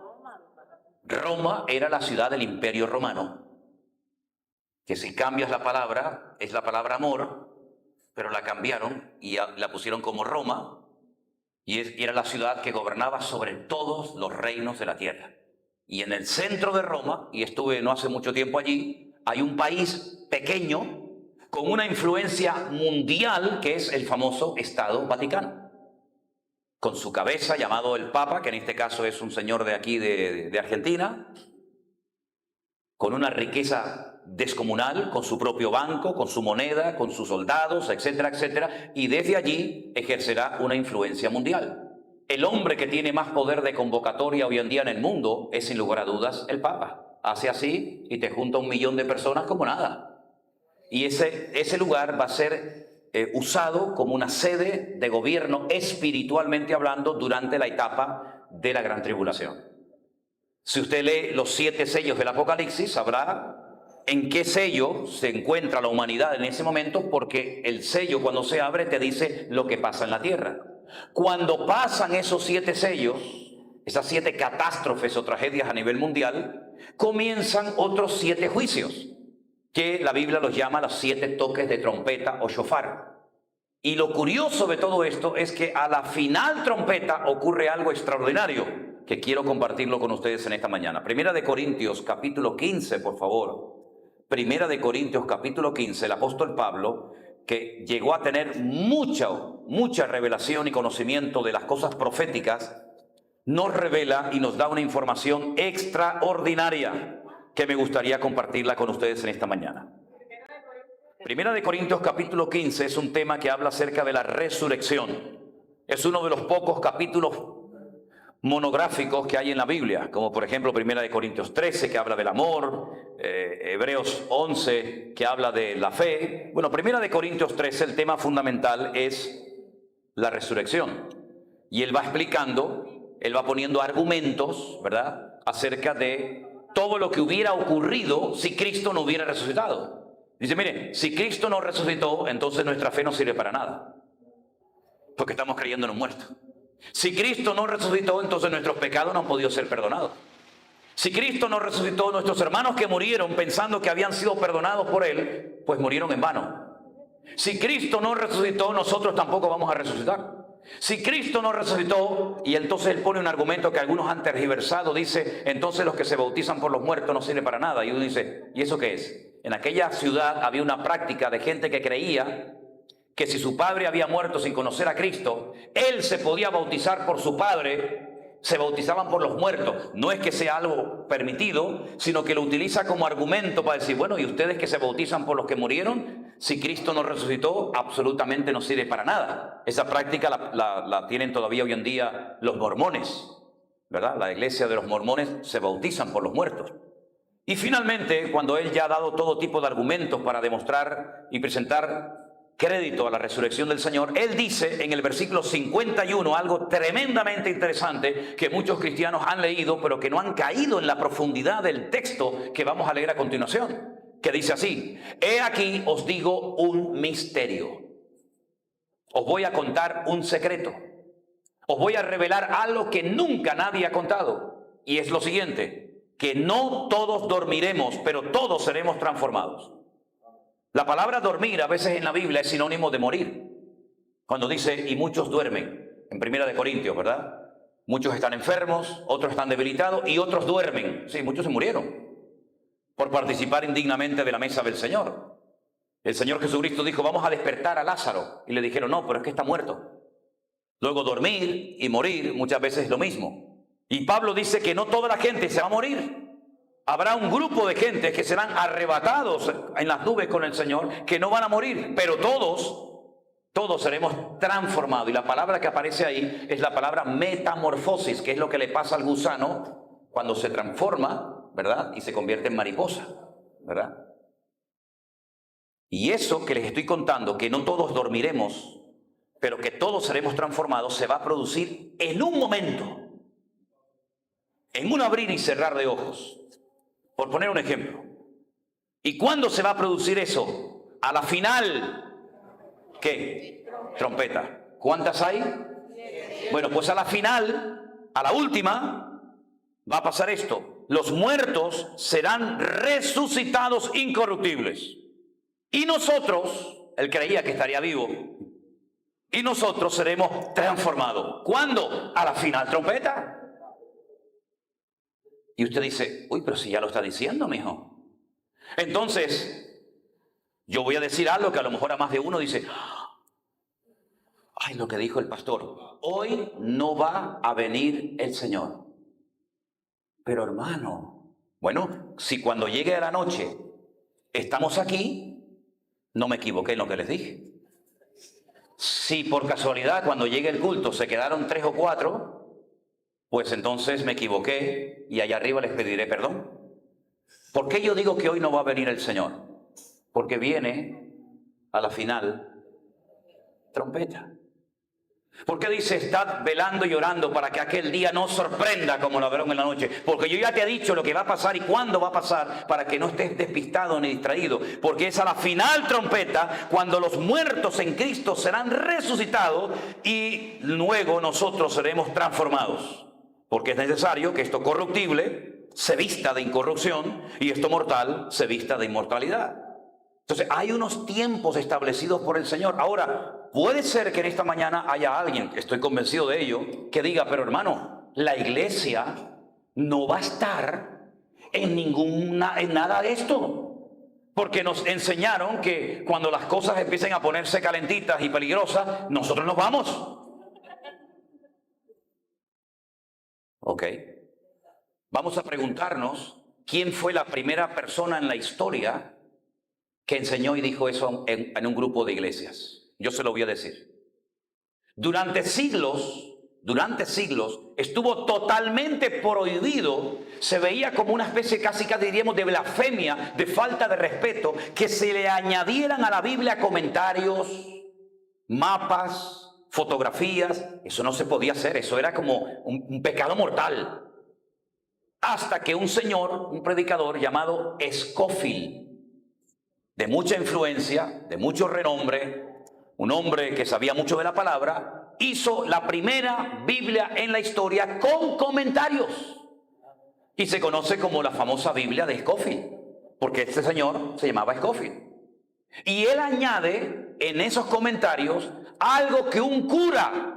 Roma era la ciudad del Imperio Romano, que si cambias la palabra, es la palabra amor, pero la cambiaron y la pusieron como Roma, y era la ciudad que gobernaba sobre todos los reinos de la tierra. Y en el centro de Roma, y estuve no hace mucho tiempo allí, hay un país pequeño con una influencia mundial que es el famoso Estado Vaticano, con su cabeza llamado el Papa, que en este caso es un señor de aquí de Argentina, con una riqueza descomunal, con su propio banco, con su moneda, con sus soldados, etcétera, etcétera, y desde allí ejercerá una influencia mundial. El hombre que tiene más poder de convocatoria hoy en día en el mundo es, sin lugar a dudas, el Papa. Hace así y te junta 1 millón de personas como nada. Y ese lugar va a ser usado como una sede de gobierno espiritualmente hablando durante la etapa de la gran tribulación. Si usted lee los 7 sellos del Apocalipsis, sabrá en qué sello se encuentra la humanidad en ese momento, porque el sello, cuando se abre, te dice lo que pasa en la tierra. Cuando pasan esos 7 sellos, esas 7 catástrofes o tragedias a nivel mundial, comienzan otros 7 juicios, que la Biblia los llama los 7 toques de trompeta o shofar. Y lo curioso de todo esto es que a la final trompeta ocurre algo extraordinario, que quiero compartirlo con ustedes en esta mañana. Primera de Corintios, capítulo 15, por favor. Primera de Corintios, capítulo 15, el apóstol Pablo, que llegó a tener mucha revelación y conocimiento de las cosas proféticas, nos revela y nos da una información extraordinaria que me gustaría compartirla con ustedes en esta mañana. Primera de Corintios capítulo 15 es un tema que habla acerca de la resurrección. Es uno de los pocos capítulos monográficos que hay en la Biblia, como por ejemplo Primera de Corintios 13, que habla del amor, Hebreos 11, que habla de la fe. Bueno, Primera de Corintios 13, el tema fundamental es la resurrección. Y él va explicando, él va poniendo argumentos, ¿verdad?, acerca de todo lo que hubiera ocurrido si Cristo no hubiera resucitado. Dice, mire, si Cristo no resucitó, entonces nuestra fe no sirve para nada, porque estamos creyendo en un muerto. Si Cristo no resucitó, entonces nuestros pecados no han podido ser perdonados. Si Cristo no resucitó, nuestros hermanos que murieron pensando que habían sido perdonados por Él, pues murieron en vano. Si Cristo no resucitó, nosotros tampoco vamos a resucitar. Si Cristo no resucitó, y entonces él pone un argumento que algunos han tergiversado, dice, entonces los que se bautizan por los muertos no sirven para nada. Y uno dice, ¿y eso qué es? En aquella ciudad había una práctica de gente que creía que si su padre había muerto sin conocer a Cristo, él se podía bautizar por su padre, se bautizaban por los muertos. No es que sea algo permitido, sino que lo utiliza como argumento para decir, bueno, ¿y ustedes que se bautizan por los que murieron? Si Cristo no resucitó, absolutamente no sirve para nada. Esa práctica la tienen todavía hoy en día los mormones, ¿verdad? La iglesia de los mormones se bautizan por los muertos. Y finalmente, cuando él ya ha dado todo tipo de argumentos para demostrar y presentar crédito a la resurrección del Señor, él dice en el versículo 51 algo tremendamente interesante que muchos cristianos han leído, pero que no han caído en la profundidad del texto que vamos a leer a continuación, que dice así: he aquí os digo un misterio. Os voy a contar un secreto. Os voy a revelar algo que nunca nadie ha contado. Y es lo siguiente, que no todos dormiremos, pero todos seremos transformados. La palabra dormir a veces en la Biblia es sinónimo de morir. Cuando dice, y muchos duermen, en Primera de Corintios, ¿verdad? Muchos están enfermos, otros están debilitados y otros duermen. Sí, muchos se murieron por participar indignamente de la mesa del Señor. El Señor Jesucristo dijo, vamos a despertar a Lázaro. Y le dijeron, no, pero es que está muerto. Luego dormir y morir muchas veces es lo mismo. Y Pablo dice que no toda la gente se va a morir. Habrá un grupo de gente que serán arrebatados en las nubes con el Señor, que no van a morir, pero todos seremos transformados. Y la palabra que aparece ahí es la palabra metamorfosis, que es lo que le pasa al gusano cuando se transforma, ¿verdad? Y se convierte en mariposa, ¿verdad? Y eso que les estoy contando, que no todos dormiremos, pero que todos seremos transformados, se va a producir en un momento, en un abrir y cerrar de ojos. Por poner un ejemplo. ¿Y cuándo se va a producir eso? A la final, ¿qué? Trompeta. ¿Cuántas hay? Bueno, pues a la final, a la última, va a pasar esto. Los muertos serán resucitados incorruptibles. Y nosotros, él creía que estaría vivo, y nosotros seremos transformados. ¿Cuándo? A la final trompeta. Y usted dice, uy, pero si ya lo está diciendo, mijo. Entonces, yo voy a decir algo que a lo mejor a más de uno dice, ay, lo que dijo el pastor, hoy no va a venir el Señor. Pero hermano, bueno, si cuando llegue a la noche estamos aquí, no me equivoqué en lo que les dije. Si por casualidad cuando llegue el culto se quedaron 3 o 4, pues entonces me equivoqué y allá arriba les pediré perdón. ¿Por qué yo digo que hoy no va a venir el Señor? Porque viene a la final trompeta. ¿Por qué dice, estad velando y orando para que aquel día no sorprenda como ladrón en la noche? Porque yo ya te he dicho lo que va a pasar y cuándo va a pasar para que no estés despistado ni distraído. Porque es a la final trompeta cuando los muertos en Cristo serán resucitados y luego nosotros seremos transformados. Porque es necesario que esto corruptible se vista de incorrupción y esto mortal se vista de inmortalidad. Entonces hay unos tiempos establecidos por el Señor. Ahora, puede ser que en esta mañana haya alguien, estoy convencido de ello, que diga, pero hermano, la iglesia no va a estar en nada de esto. Porque nos enseñaron que cuando las cosas empiecen a ponerse calentitas y peligrosas, nosotros nos vamos. Ok. Vamos a preguntarnos quién fue la primera persona en la historia que enseñó y dijo eso en un grupo de iglesias. Yo se lo voy a decir. Durante siglos estuvo totalmente prohibido. Se veía como una especie casi diríamos de blasfemia, de falta de respeto, que se le añadieran a la Biblia comentarios, mapas, fotografías. Eso no se podía hacer, eso era como un pecado mortal. Hasta que un señor, un predicador llamado Scofield, de mucha influencia, de mucho renombre, un hombre que sabía mucho de la palabra, hizo la primera Biblia en la historia con comentarios. Y se conoce como la famosa Biblia de Scofield, porque este señor se llamaba Scofield. Y él añade en esos comentarios algo que un cura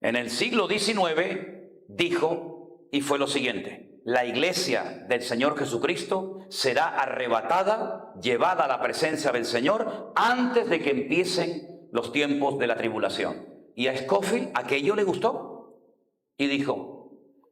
en el siglo XIX dijo, y fue lo siguiente: la iglesia del Señor Jesucristo será arrebatada, llevada a la presencia del Señor antes de que empiecen los tiempos de la tribulación. Y a Scofield aquello le gustó y dijo,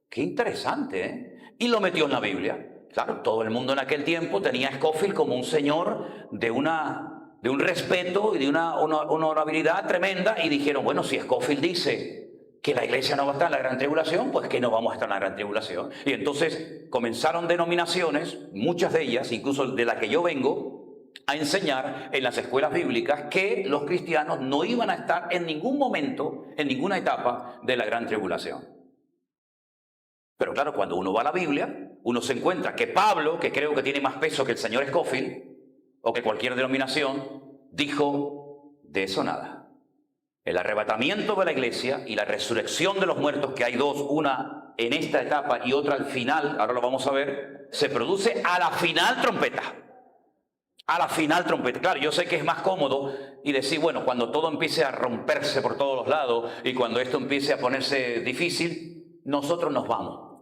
qué interesante, ¿eh? Y lo metió en la Biblia. Claro, todo el mundo en aquel tiempo tenía a Scofield como un señor de un respeto y de una honorabilidad tremenda, y dijeron, bueno, si Scofield dice que la iglesia no va a estar en la gran tribulación, pues que no vamos a estar en la gran tribulación. Y entonces comenzaron denominaciones, muchas de ellas, incluso de la que yo vengo, a enseñar en las escuelas bíblicas que los cristianos no iban a estar en ningún momento, en ninguna etapa de la gran tribulación. Pero claro, cuando uno va a la Biblia, uno se encuentra que Pablo, que creo que tiene más peso que el señor Scofield, o que cualquier denominación, dijo, de eso nada. El arrebatamiento de la iglesia y la resurrección de los muertos, que hay dos, una en esta etapa y otra al final, ahora lo vamos a ver, se produce a la final trompeta. A la final trompeta. Claro, yo sé que es más cómodo y decir, bueno, cuando todo empiece a romperse por todos los lados y cuando esto empiece a ponerse difícil, nosotros nos vamos.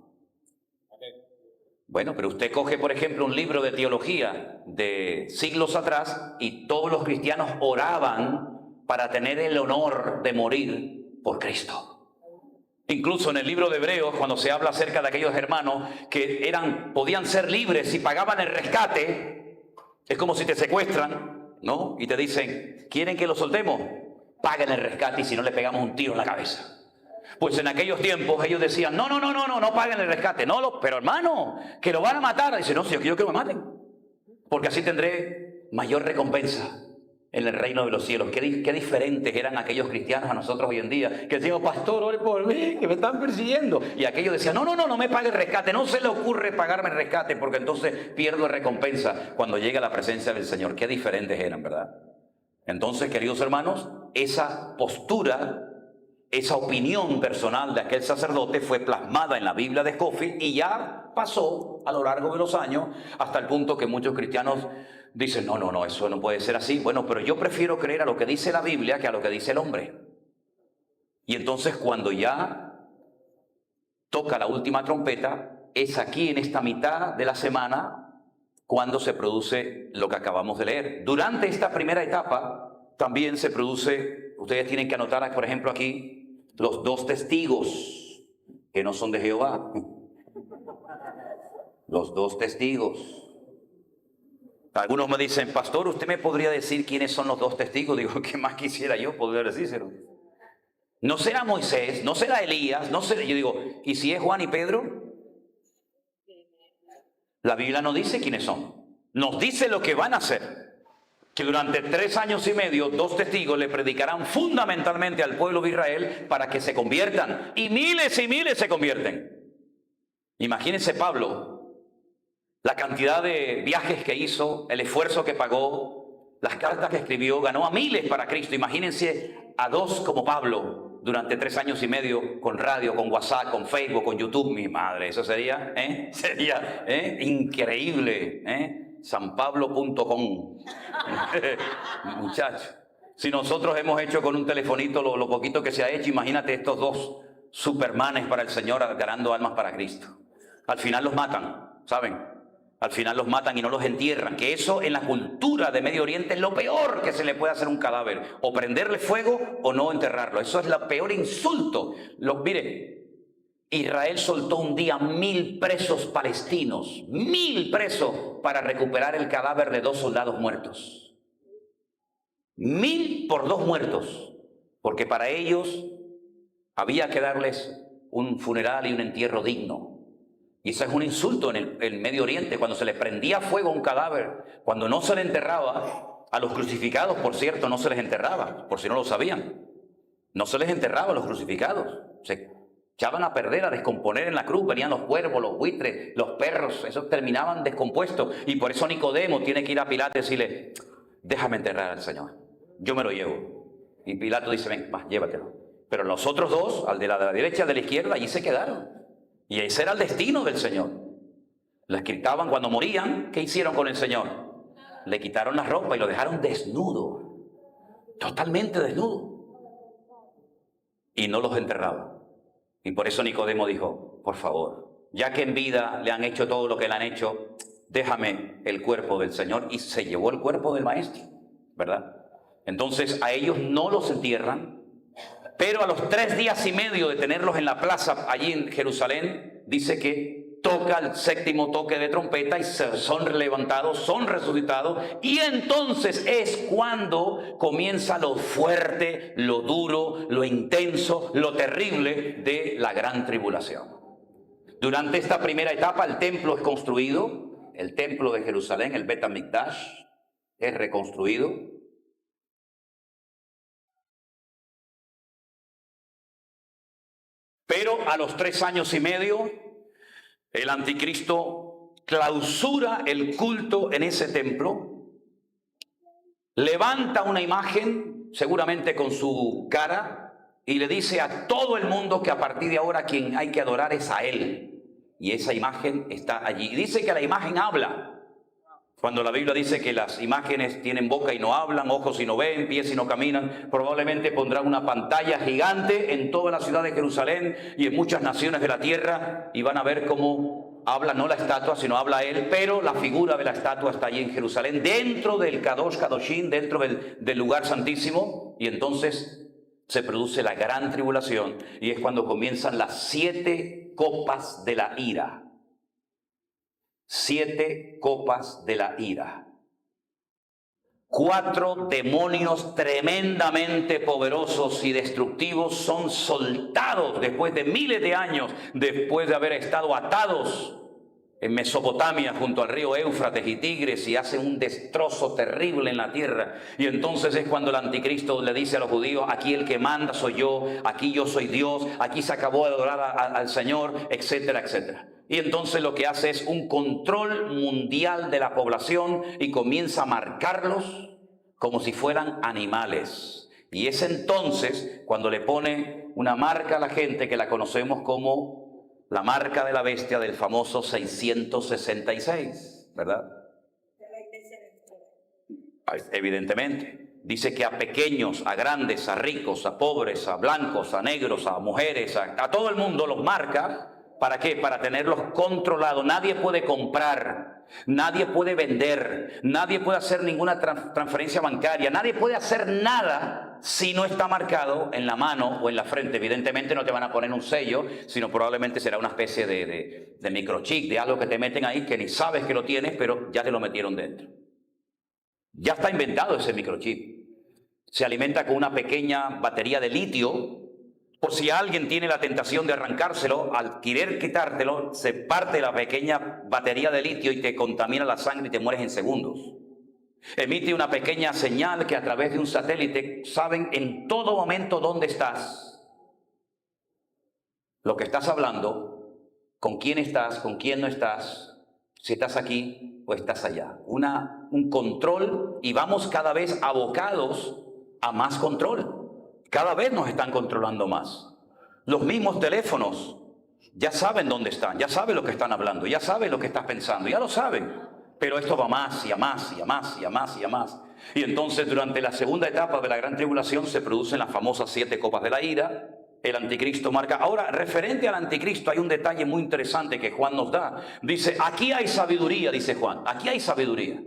Bueno, pero usted coge, por ejemplo, un libro de teología de siglos atrás y todos los cristianos oraban para tener el honor de morir por Cristo. Incluso en el libro de Hebreos, cuando se habla acerca de aquellos hermanos que podían ser libres y pagaban el rescate, es como si te secuestran, ¿no? Y te dicen, ¿quieren que lo soltemos? Paguen el rescate y si no le pegamos un tiro en la cabeza. Pues en aquellos tiempos ellos decían, no paguen el rescate. Pero hermano, que lo van a matar. Dice, no, si yo quiero que me maten, porque así tendré mayor recompensa en el reino de los cielos. Qué diferentes eran aquellos cristianos a nosotros hoy en día, que decían, pastor, ore por mí, que me están persiguiendo. Y aquellos decían, no me pague el rescate, no se le ocurre pagarme el rescate, porque entonces pierdo recompensa cuando llegue a la presencia del Señor. Qué diferentes eran, ¿verdad? Entonces, queridos hermanos, esa postura, esa opinión personal de aquel sacerdote fue plasmada en la Biblia de Scofield y ya pasó a lo largo de los años hasta el punto que muchos cristianos dicen, no, eso no puede ser así. Bueno, pero yo prefiero creer a lo que dice la Biblia que a lo que dice el hombre. Y entonces cuando ya toca la última trompeta, es aquí en esta mitad de la semana cuando se produce lo que acabamos de leer. Durante esta primera etapa también se produce, ustedes tienen que anotar, por ejemplo, aquí, los dos testigos que no son de Jehová. Los dos testigos. Algunos me dicen, pastor, ¿usted me podría decir quiénes son los dos testigos? Digo, ¿qué más quisiera yo poder decírselo? No será Moisés, no será Elías, no será... Yo digo, ¿y si es Juan y Pedro? La Biblia no dice quiénes son. Nos dice lo que van a hacer. Que durante 3 años y medio, 2 testigos le predicarán fundamentalmente al pueblo de Israel para que se conviertan. Y miles se convierten. Imagínense Pablo, la cantidad de viajes que hizo, el esfuerzo que pagó, las cartas que escribió, ganó a miles para Cristo. Imagínense a 2 como Pablo durante 3 años y medio con radio, con WhatsApp, con Facebook, con YouTube. Mi madre, eso sería increíble, sanpablo.com. Muchachos, si nosotros hemos hecho con un telefonito lo poquito que se ha hecho, imagínate estos 2 supermanes para el Señor ganando almas para Cristo. Al final los matan, ¿saben? Al final los matan y no los entierran, que eso en la cultura de Medio Oriente es lo peor que se le puede hacer a un cadáver, o prenderle fuego o no enterrarlo. Eso es el peor insulto. Mire, Israel soltó un día 1000 presos palestinos, 1000 presos para recuperar el cadáver de 2 soldados muertos. 1000 por 2 muertos, porque para ellos había que darles un funeral y un entierro digno. Y eso es un insulto en el Medio Oriente, cuando se le prendía fuego a un cadáver, cuando no se le enterraba, a los crucificados, por cierto, no se les enterraba, por si no lo sabían. No se les enterraba a los crucificados, se echaban a perder, a descomponer en la cruz, venían los cuervos, los buitres, los perros, esos terminaban descompuestos. Y por eso Nicodemo tiene que ir a Pilato y decirle, déjame enterrar al Señor, yo me lo llevo. Y Pilato dice, ven, va, llévatelo. Pero los otros dos, al de la derecha y al de la izquierda, allí se quedaron. Y ese era el destino del Señor. Les quitaban cuando morían, ¿qué hicieron con el Señor? Le quitaron la ropa y lo dejaron desnudo, totalmente desnudo. Y no los enterraban. Y por eso Nicodemo dijo, por favor, ya que en vida le han hecho todo lo que le han hecho, déjame el cuerpo del Señor. Y se llevó el cuerpo del maestro, ¿verdad? Entonces a ellos no los entierran, pero a los 3 días y medio de tenerlos en la plaza allí en Jerusalén, dice que toca el 7º toque de trompeta y son levantados, son resucitados, y entonces es cuando comienza lo fuerte, lo duro, lo intenso, lo terrible de la gran tribulación. Durante esta primera etapa el templo es construido, el templo de Jerusalén, el Bet HaMikdash, es reconstruido. Pero a los 3 años y medio, el anticristo clausura el culto en ese templo, levanta una imagen, seguramente con su cara, y le dice a todo el mundo que a partir de ahora quien hay que adorar es a él. Y esa imagen está allí. Y dice que la imagen habla. Cuando la Biblia dice que las imágenes tienen boca y no hablan, ojos y no ven, pies y no caminan, probablemente pondrán una pantalla gigante en toda la ciudad de Jerusalén y en muchas naciones de la tierra, y van a ver cómo habla no la estatua, sino habla él, pero la figura de la estatua está allí en Jerusalén, dentro del Kadosh Kadoshim, dentro del lugar santísimo, y entonces se produce la gran tribulación, y es cuando comienzan las 7 copas de la ira. 7 copas de la ira. 4 demonios tremendamente poderosos y destructivos son soltados después de miles de años, después de haber estado atados en Mesopotamia junto al río Éufrates y Tigres, y hacen un destrozo terrible en la tierra. Y entonces es cuando el anticristo le dice a los judíos, aquí el que manda soy yo, aquí yo soy Dios, aquí se acabó de adorar al Señor, etcétera, etcétera. Y entonces lo que hace es un control mundial de la población y comienza a marcarlos como si fueran animales. Y es entonces cuando le pone una marca a la gente que la conocemos como la marca de la bestia del famoso 666, ¿verdad? Evidentemente. Dice que a pequeños, a grandes, a ricos, a pobres, a blancos, a negros, a mujeres, a todo el mundo los marca. ¿Para qué? Para tenerlos controlados. Nadie puede comprar, nadie puede vender, nadie puede hacer ninguna transferencia bancaria, nadie puede hacer nada si no está marcado en la mano o en la frente. Evidentemente no te van a poner un sello, sino probablemente será una especie de microchip, de algo que te meten ahí que ni sabes que lo tienes, pero ya te lo metieron dentro. Ya está inventado ese microchip. Se alimenta con una pequeña batería de litio. Por si alguien tiene la tentación de arrancárselo, al querer quitártelo, se parte la pequeña batería de litio y te contamina la sangre y te mueres en segundos. Emite una pequeña señal que a través de un satélite saben en todo momento dónde estás, lo que estás hablando, con quién no estás, si estás aquí o estás allá. Un control, y vamos cada vez abocados a más control. Cada vez nos están controlando más. Los mismos teléfonos ya saben dónde están, ya saben lo que están hablando, ya saben lo que estás pensando, ya lo saben. Pero esto va más y a más y a más y a más y a más. Y entonces durante la segunda etapa de la gran tribulación se producen las famosas 7 copas de la ira. El anticristo marca. Ahora, referente al anticristo hay un detalle muy interesante que Juan nos da. Dice, aquí hay sabiduría, dice Juan, aquí hay sabiduría.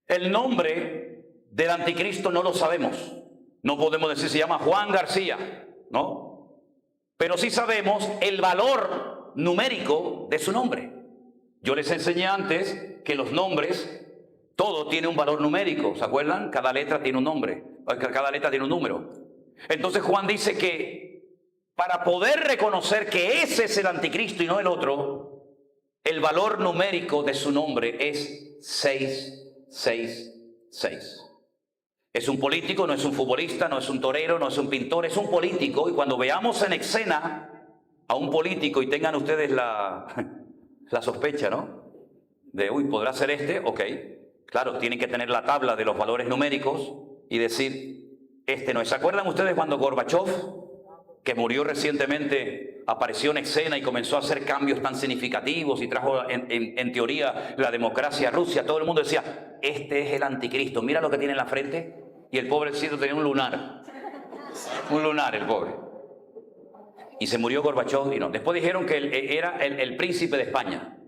El nombre del anticristo no lo sabemos. No podemos decir se llama Juan García, ¿no? pero sí sabemos el valor numérico de su nombre. Yo les enseñé antes que los nombres, todo tiene un valor numérico, ¿se acuerdan? Cada letra tiene un nombre, cada letra tiene un número. Entonces Juan dice que para poder reconocer que ese es el anticristo y no el otro, el valor numérico de su nombre es 666. Es un político, no es un futbolista, no es un torero, no es un pintor, es un político. Y cuando veamos en escena a un político y tengan ustedes la sospecha, ¿no? De, uy, ¿podrá ser este? Ok. Claro, tienen que tener la tabla de los valores numéricos y decir, este no es. ¿Se acuerdan ustedes cuando Gorbachev, que murió recientemente, apareció en escena y comenzó a hacer cambios tan significativos y trajo en teoría la democracia a Rusia? Todo el mundo decía, este es el anticristo, mira lo que tiene en la frente. Y el pobrecito tenía un lunar el pobre. Y se murió Gorbachev y no. Después dijeron que él era el príncipe de España,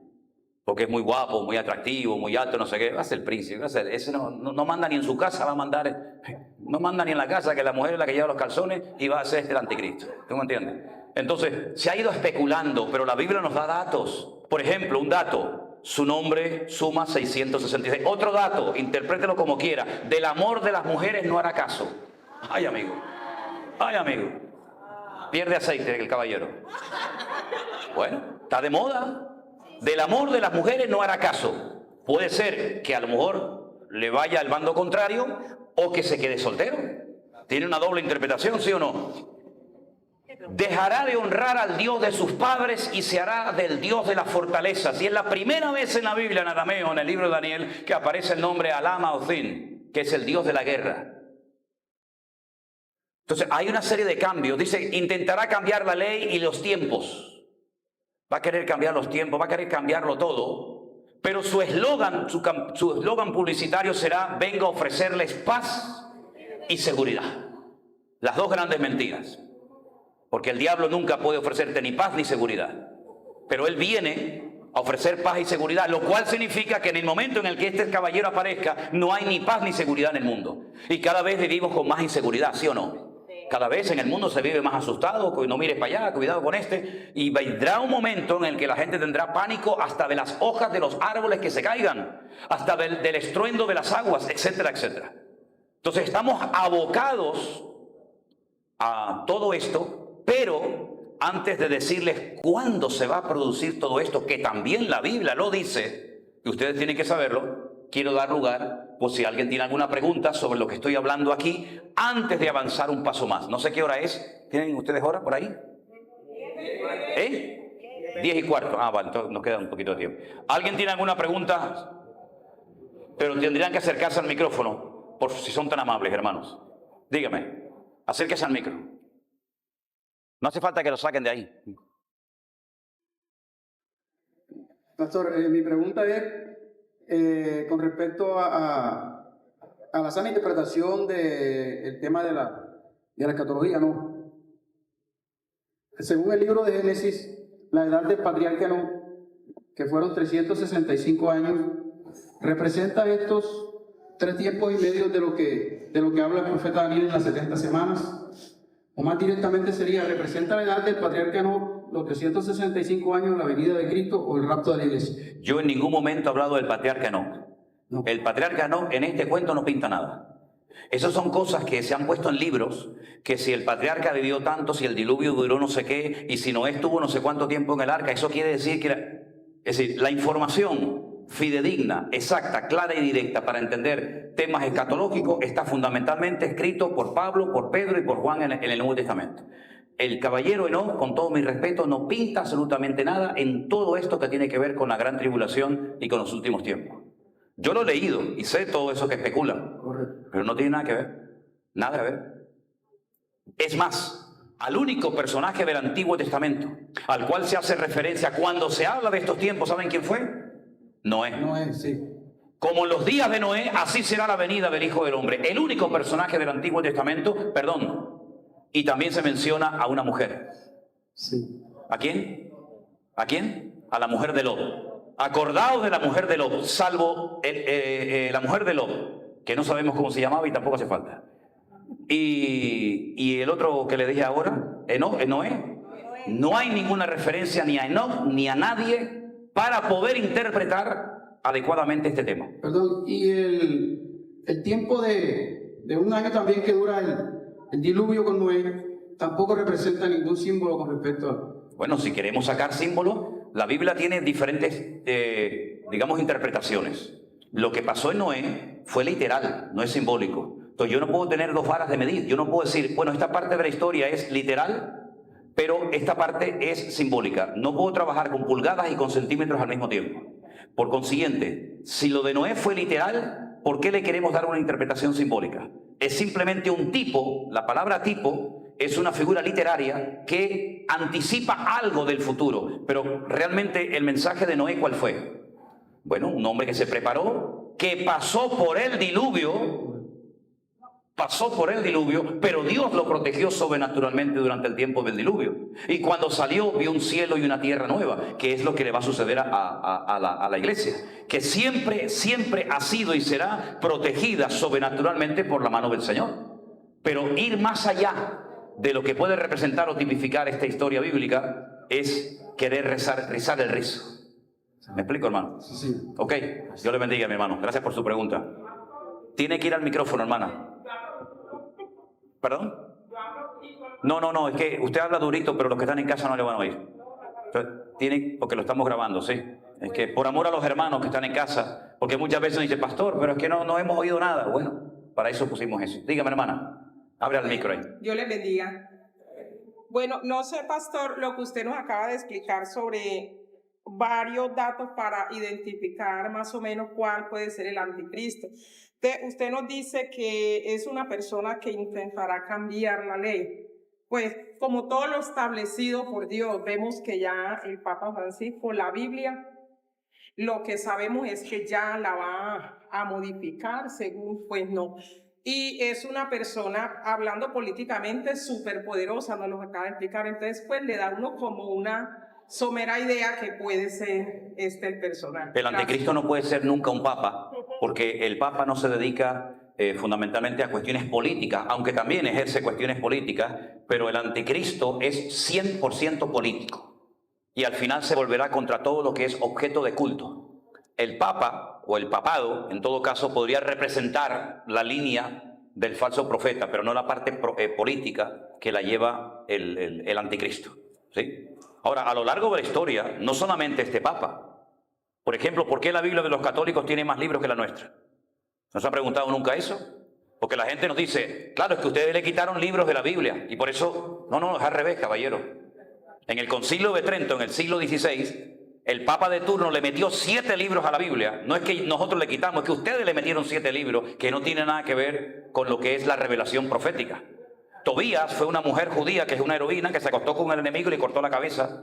porque es muy guapo, muy atractivo, muy alto, no sé qué. Va a ser el príncipe, va a ser. Ese no manda ni en su casa, va a mandar. No manda ni en la casa, que la mujer es la que lleva los calzones y va a ser el anticristo. ¿Tú me entiendes? Entonces, se ha ido especulando, pero la Biblia nos da datos. Por ejemplo, un dato, su nombre suma 666. Otro dato, interprételo como quiera, del amor de las mujeres no hará caso. Ay, amigo. Pierde aceite el caballero. Bueno, está de moda. Del amor de las mujeres no hará caso. Puede ser que a lo mejor le vaya al bando contrario o que se quede soltero. Tiene una doble interpretación, ¿sí o no? Dejará de honrar al Dios de sus padres y se hará del Dios de las fortalezas. Y es la primera vez en la Biblia, en arameo, en el libro de Daniel, que aparece el nombre Alama Ozin, que es el Dios de la guerra. Entonces hay una serie de cambios. Dice, intentará cambiar la ley y los tiempos. Va a querer cambiar los tiempos, va a querer cambiarlo todo. Pero su eslogan publicitario será, vengo a ofrecerles paz y seguridad. Las dos grandes mentiras. Porque el diablo nunca puede ofrecerte ni paz ni seguridad. Pero él viene a ofrecer paz y seguridad, lo cual significa que en el momento en el que este caballero aparezca, no hay ni paz ni seguridad en el mundo. Y cada vez vivimos con más inseguridad, ¿sí o no? Cada vez en el mundo se vive más asustado, no mires para allá, cuidado con este. Y vendrá un momento en el que la gente tendrá pánico hasta de las hojas de los árboles que se caigan, hasta del estruendo de las aguas, etcétera, etcétera. Entonces estamos abocados a todo esto, pero antes de decirles cuándo se va a producir todo esto, que también la Biblia lo dice, y ustedes tienen que saberlo, quiero dar lugar, por si alguien tiene alguna pregunta sobre lo que estoy hablando aquí, antes de avanzar un paso más. No sé qué hora es. ¿Tienen ustedes hora por ahí? 10:15. Ah, vale, entonces nos queda un poquito de tiempo. ¿Alguien tiene alguna pregunta? Pero tendrían que acercarse al micrófono, por si son tan amables, hermanos. Dígame, acérquese al micro. No hace falta que lo saquen de ahí. Pastor, mi pregunta es con respecto a la sana interpretación del tema de la escatología, ¿no? Según el libro de Génesis, la edad del patriarca Enoc, que fueron 365 años, representa estos 3 tiempos y medio de lo que habla el profeta Daniel en las 70 semanas. O más directamente sería, representa la edad del patriarca Enoc, los 365 años, la venida de Cristo o el rapto de la iglesia. Yo en ningún momento he hablado del patriarca Enoc. No. El patriarca Enoc en este cuento no pinta nada. Esas son cosas que se han puesto en libros, que si el patriarca vivió tanto, si el diluvio duró no sé qué, y si Noé estuvo no sé cuánto tiempo en el arca, eso quiere decir que es decir, la información fidedigna, exacta, clara y directa para entender temas escatológicos está fundamentalmente escrito por Pablo, por Pedro y por Juan en el Nuevo Testamento. El caballero Enoc, con todo mi respeto, no pinta absolutamente nada en todo esto que tiene que ver con la gran tribulación y con los últimos tiempos. Yo lo he leído y sé todo eso que especulan, pero no tiene nada que ver, nada que ver. Es más, al único personaje del Antiguo Testamento al cual se hace referencia cuando se habla de estos tiempos, ¿saben quién fue? Noé. Noé, sí. Como en los días de Noé, así será la venida del Hijo del Hombre. El único personaje del Antiguo Testamento, y también se menciona a una mujer. Sí. ¿A quién? ¿A quién? A la mujer de Lot. Acordaos de la mujer de Lot, salvo la mujer de Lot, que no sabemos cómo se llamaba y tampoco hace falta. Y el otro que le dije ahora, Noé. No hay ninguna referencia ni a Enoch ni a nadie para poder interpretar adecuadamente este tema. Perdón, y el tiempo de 1 año también que dura el diluvio con Noé, tampoco representa ningún símbolo con respecto a... Bueno, si queremos sacar símbolos, la Biblia tiene diferentes, digamos, interpretaciones. Lo que pasó en Noé fue literal, no es simbólico. Entonces yo no puedo tener dos varas de medir. Yo no puedo decir, bueno, esta parte de la historia es literal, pero esta parte es simbólica. No puedo trabajar con pulgadas y con centímetros al mismo tiempo. Por consiguiente, si lo de Noé fue literal, ¿por qué le queremos dar una interpretación simbólica? Es simplemente un tipo, la palabra tipo es una figura literaria que anticipa algo del futuro. Pero realmente el mensaje de Noé, ¿cuál fue? Bueno, un hombre que se preparó, que pasó por el diluvio, pero Dios lo protegió sobrenaturalmente durante el tiempo del diluvio. Y cuando salió, vio un cielo y una tierra nueva, que es lo que le va a suceder a la iglesia, que siempre ha sido y será protegida sobrenaturalmente por la mano del Señor. Pero ir más allá de lo que puede representar o tipificar esta historia bíblica es querer rizar el rizo. ¿Me explico, hermano? Sí. Ok, Dios le bendiga, mi hermano. Gracias por su pregunta. Tiene que ir al micrófono, hermana. ¿Perdón? No, es que usted habla durito, pero los que están en casa no le van a oír. Entonces, porque lo estamos grabando, ¿sí? Es que por amor a los hermanos que están en casa, porque muchas veces dice, pastor, pero es que no hemos oído nada. Bueno, para eso pusimos eso. Dígame, hermana, abre el micro ahí. Dios les bendiga. Bueno, no sé, pastor, lo que usted nos acaba de explicar sobre varios datos para identificar más o menos cuál puede ser el anticristo. Usted nos dice que es una persona que intentará cambiar la ley. Pues como todo lo establecido por Dios, vemos que ya el Papa Francisco, la Biblia, lo que sabemos es que ya la va a modificar según, pues no. Y es una persona, hablando políticamente, súper poderosa, nos lo acaba de explicar. Entonces, pues le da uno como una somera idea que puede ser el personaje. El anticristo no puede ser nunca un papa, porque el papa no se dedica fundamentalmente a cuestiones políticas, aunque también ejerce cuestiones políticas, pero el anticristo es 100% político y al final se volverá contra todo lo que es objeto de culto. El papa o el papado, en todo caso, podría representar la línea del falso profeta, pero no la parte política que la lleva el anticristo, ¿sí? Ahora, a lo largo de la historia, no solamente este papa. Por ejemplo, ¿por qué la Biblia de los católicos tiene más libros que la nuestra? ¿No se ha preguntado nunca eso? Porque la gente nos dice, claro, es que ustedes le quitaron libros de la Biblia y por eso... No, es al revés, caballero. En el Concilio de Trento, en el siglo XVI, el papa de turno le metió 7 libros a la Biblia. No es que nosotros le quitamos, es que ustedes le metieron 7 libros que no tienen nada que ver con lo que es la revelación profética. Tobías fue una mujer judía que es una heroína que se acostó con el enemigo y le cortó la cabeza.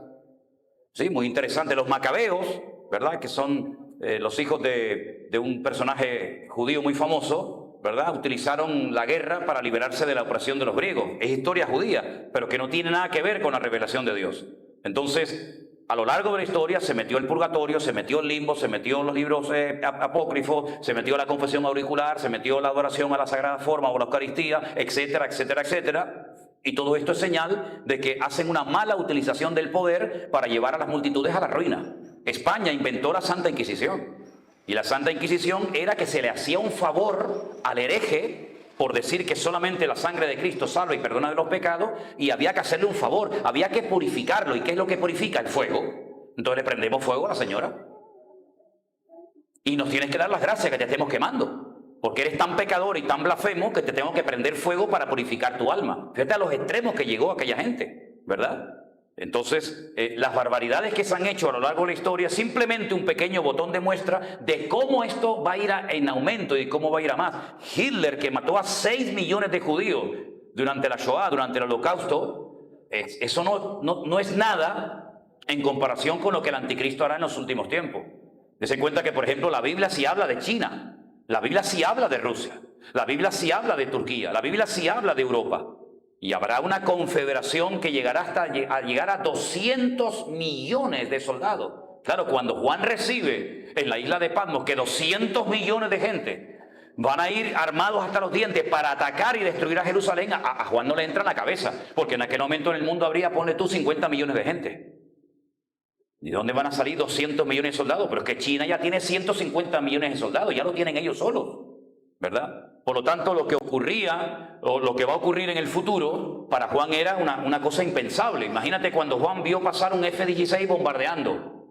Sí, muy interesante. Los macabeos, ¿verdad? Que son los hijos de un personaje judío muy famoso, ¿verdad? Utilizaron la guerra para liberarse de la opresión de los griegos. Es historia judía, pero que no tiene nada que ver con la revelación de Dios. Entonces, a lo largo de la historia se metió el purgatorio, se metió el limbo, se metió los libros apócrifos, se metió la confesión auricular, se metió la adoración a la Sagrada Forma o la Eucaristía, etcétera, etcétera, etcétera. Y todo esto es señal de que hacen una mala utilización del poder para llevar a las multitudes a la ruina. España inventó la Santa Inquisición. Y la Santa Inquisición era que se le hacía un favor al hereje por decir que solamente la sangre de Cristo salva y perdona de los pecados, y había que hacerle un favor, había que purificarlo. ¿Y qué es lo que purifica? El fuego. Entonces le prendemos fuego a la señora. Y nos tienes que dar las gracias que te estemos quemando, porque eres tan pecador y tan blasfemo que te tengo que prender fuego para purificar tu alma. Fíjate a los extremos que llegó aquella gente, ¿verdad? Entonces, las barbaridades que se han hecho a lo largo de la historia, simplemente un pequeño botón de muestra de cómo esto va a ir en aumento y cómo va a ir a más. Hitler, que mató a 6 millones de judíos durante la Shoah, durante el Holocausto, eso no es nada en comparación con lo que el anticristo hará en los últimos tiempos. Dese cuenta que, por ejemplo, la Biblia sí habla de China, la Biblia sí habla de Rusia, la Biblia sí habla de Turquía, la Biblia sí habla de Europa. Y habrá una confederación que llegará hasta llegar a 200 millones de soldados. Claro, cuando Juan recibe en la isla de Patmos que 200 millones de gente Van a ir armados hasta los dientes para atacar y destruir a Jerusalén. A Juan no le entra en la cabeza, porque en aquel momento en el mundo habría, ponle tú, 50 millones de gente. ¿Y de dónde van a salir 200 millones de soldados? Pero es que China ya tiene 150 millones de soldados, ya lo tienen ellos solos, ¿verdad? Por lo tanto, lo que ocurría, o lo que va a ocurrir en el futuro, para Juan era una cosa impensable. Imagínate cuando Juan vio pasar un F-16 bombardeando.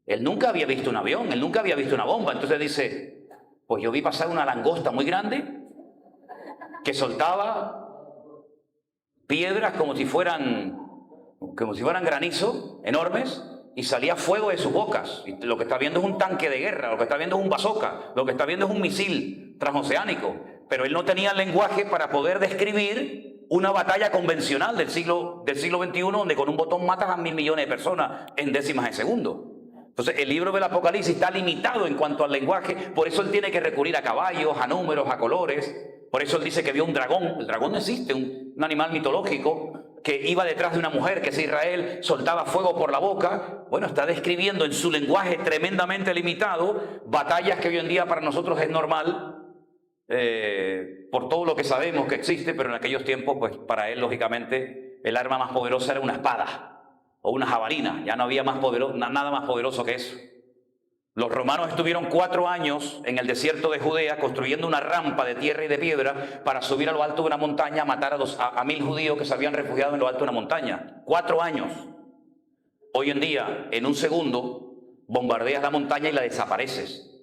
Él nunca había visto un avión, él nunca había visto una bomba. Entonces dice, pues yo vi pasar una langosta muy grande que soltaba piedras como si fueran granizo, enormes, y salía fuego de sus bocas. Y lo que está viendo es un tanque de guerra, lo que está viendo es un bazooka, lo que está viendo es un misil transoceánico. Pero él no tenía el lenguaje para poder describir una batalla convencional del siglo XXI, donde con un botón matas a 1.000 millones de personas en décimas de segundo. Entonces el libro del Apocalipsis está limitado en cuanto al lenguaje, por eso él tiene que recurrir a caballos, a números, a colores. Por eso él dice que vio un dragón. El dragón no existe, un animal mitológico que iba detrás de una mujer, que es Israel, soltaba fuego por la boca. Bueno, está describiendo en su lenguaje tremendamente limitado batallas que hoy en día para nosotros es normal, por todo lo que sabemos que existe, pero en aquellos tiempos, pues para él, lógicamente, el arma más poderosa era una espada o una jabalina. Ya no había nada más poderoso que eso. Los romanos estuvieron 4 años en el desierto de Judea construyendo una rampa de tierra y de piedra para subir a lo alto de una montaña a matar a 1.000 judíos que se habían refugiado en lo alto de una montaña. 4 años. Hoy en día, en un segundo, bombardeas la montaña y la desapareces.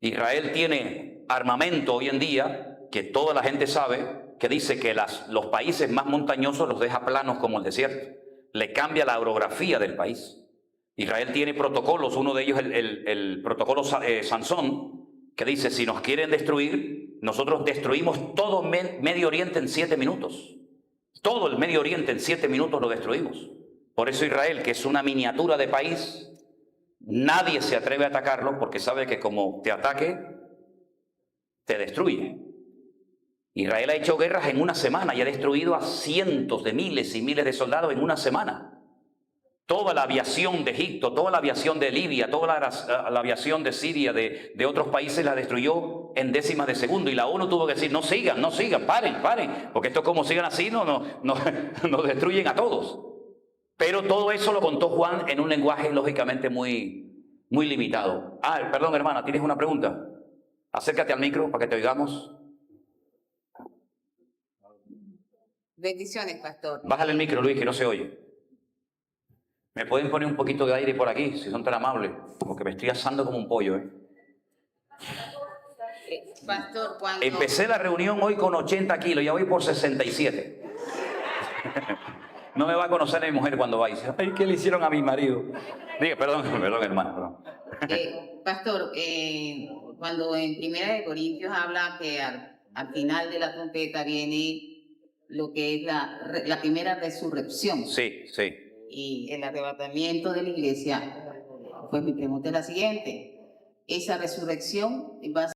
Israel tiene armamento hoy en día, que toda la gente sabe, que dice que los países más montañosos los deja planos como el desierto. Le cambia la orografía del país. Israel tiene protocolos, uno de ellos el protocolo Sansón, que dice, si nos quieren destruir, nosotros destruimos todo Medio Oriente en 7 minutos. Todo el Medio Oriente en 7 minutos lo destruimos. Por eso Israel, que es una miniatura de país, nadie se atreve a atacarlo porque sabe que como te ataque, te destruye. Israel ha hecho guerras en una semana y ha destruido a cientos de miles y miles de soldados en una semana. Toda la aviación de Egipto, toda la aviación de Libia, toda la aviación de Siria, de otros países la destruyó en décimas de segundo. Y la ONU tuvo que decir, no sigan, paren, porque esto como sigan así nos destruyen a todos. Pero todo eso lo contó Juan en un lenguaje lógicamente muy, muy limitado. Perdón hermana, ¿tienes una pregunta? Acércate al micro para que te oigamos. Bendiciones, pastor. Bájale el micro, Luis, que no se oye. ¿Me pueden poner un poquito de aire por aquí, si son tan amables? Porque me estoy asando como un pollo, ¿eh? Pastor, cuando... Empecé la reunión hoy con 80 kilos, ya voy por 67. No me va a conocer mi mujer cuando vaya. Ay, ¿qué le hicieron a mi marido? Diga, perdón, hermano. Pastor, cuando en 1 Corintios habla que al final de la trompeta viene lo que es la primera resurrección. Sí. Y el arrebatamiento de la iglesia, pues mi pregunta es la siguiente. ¿Esa resurrección va a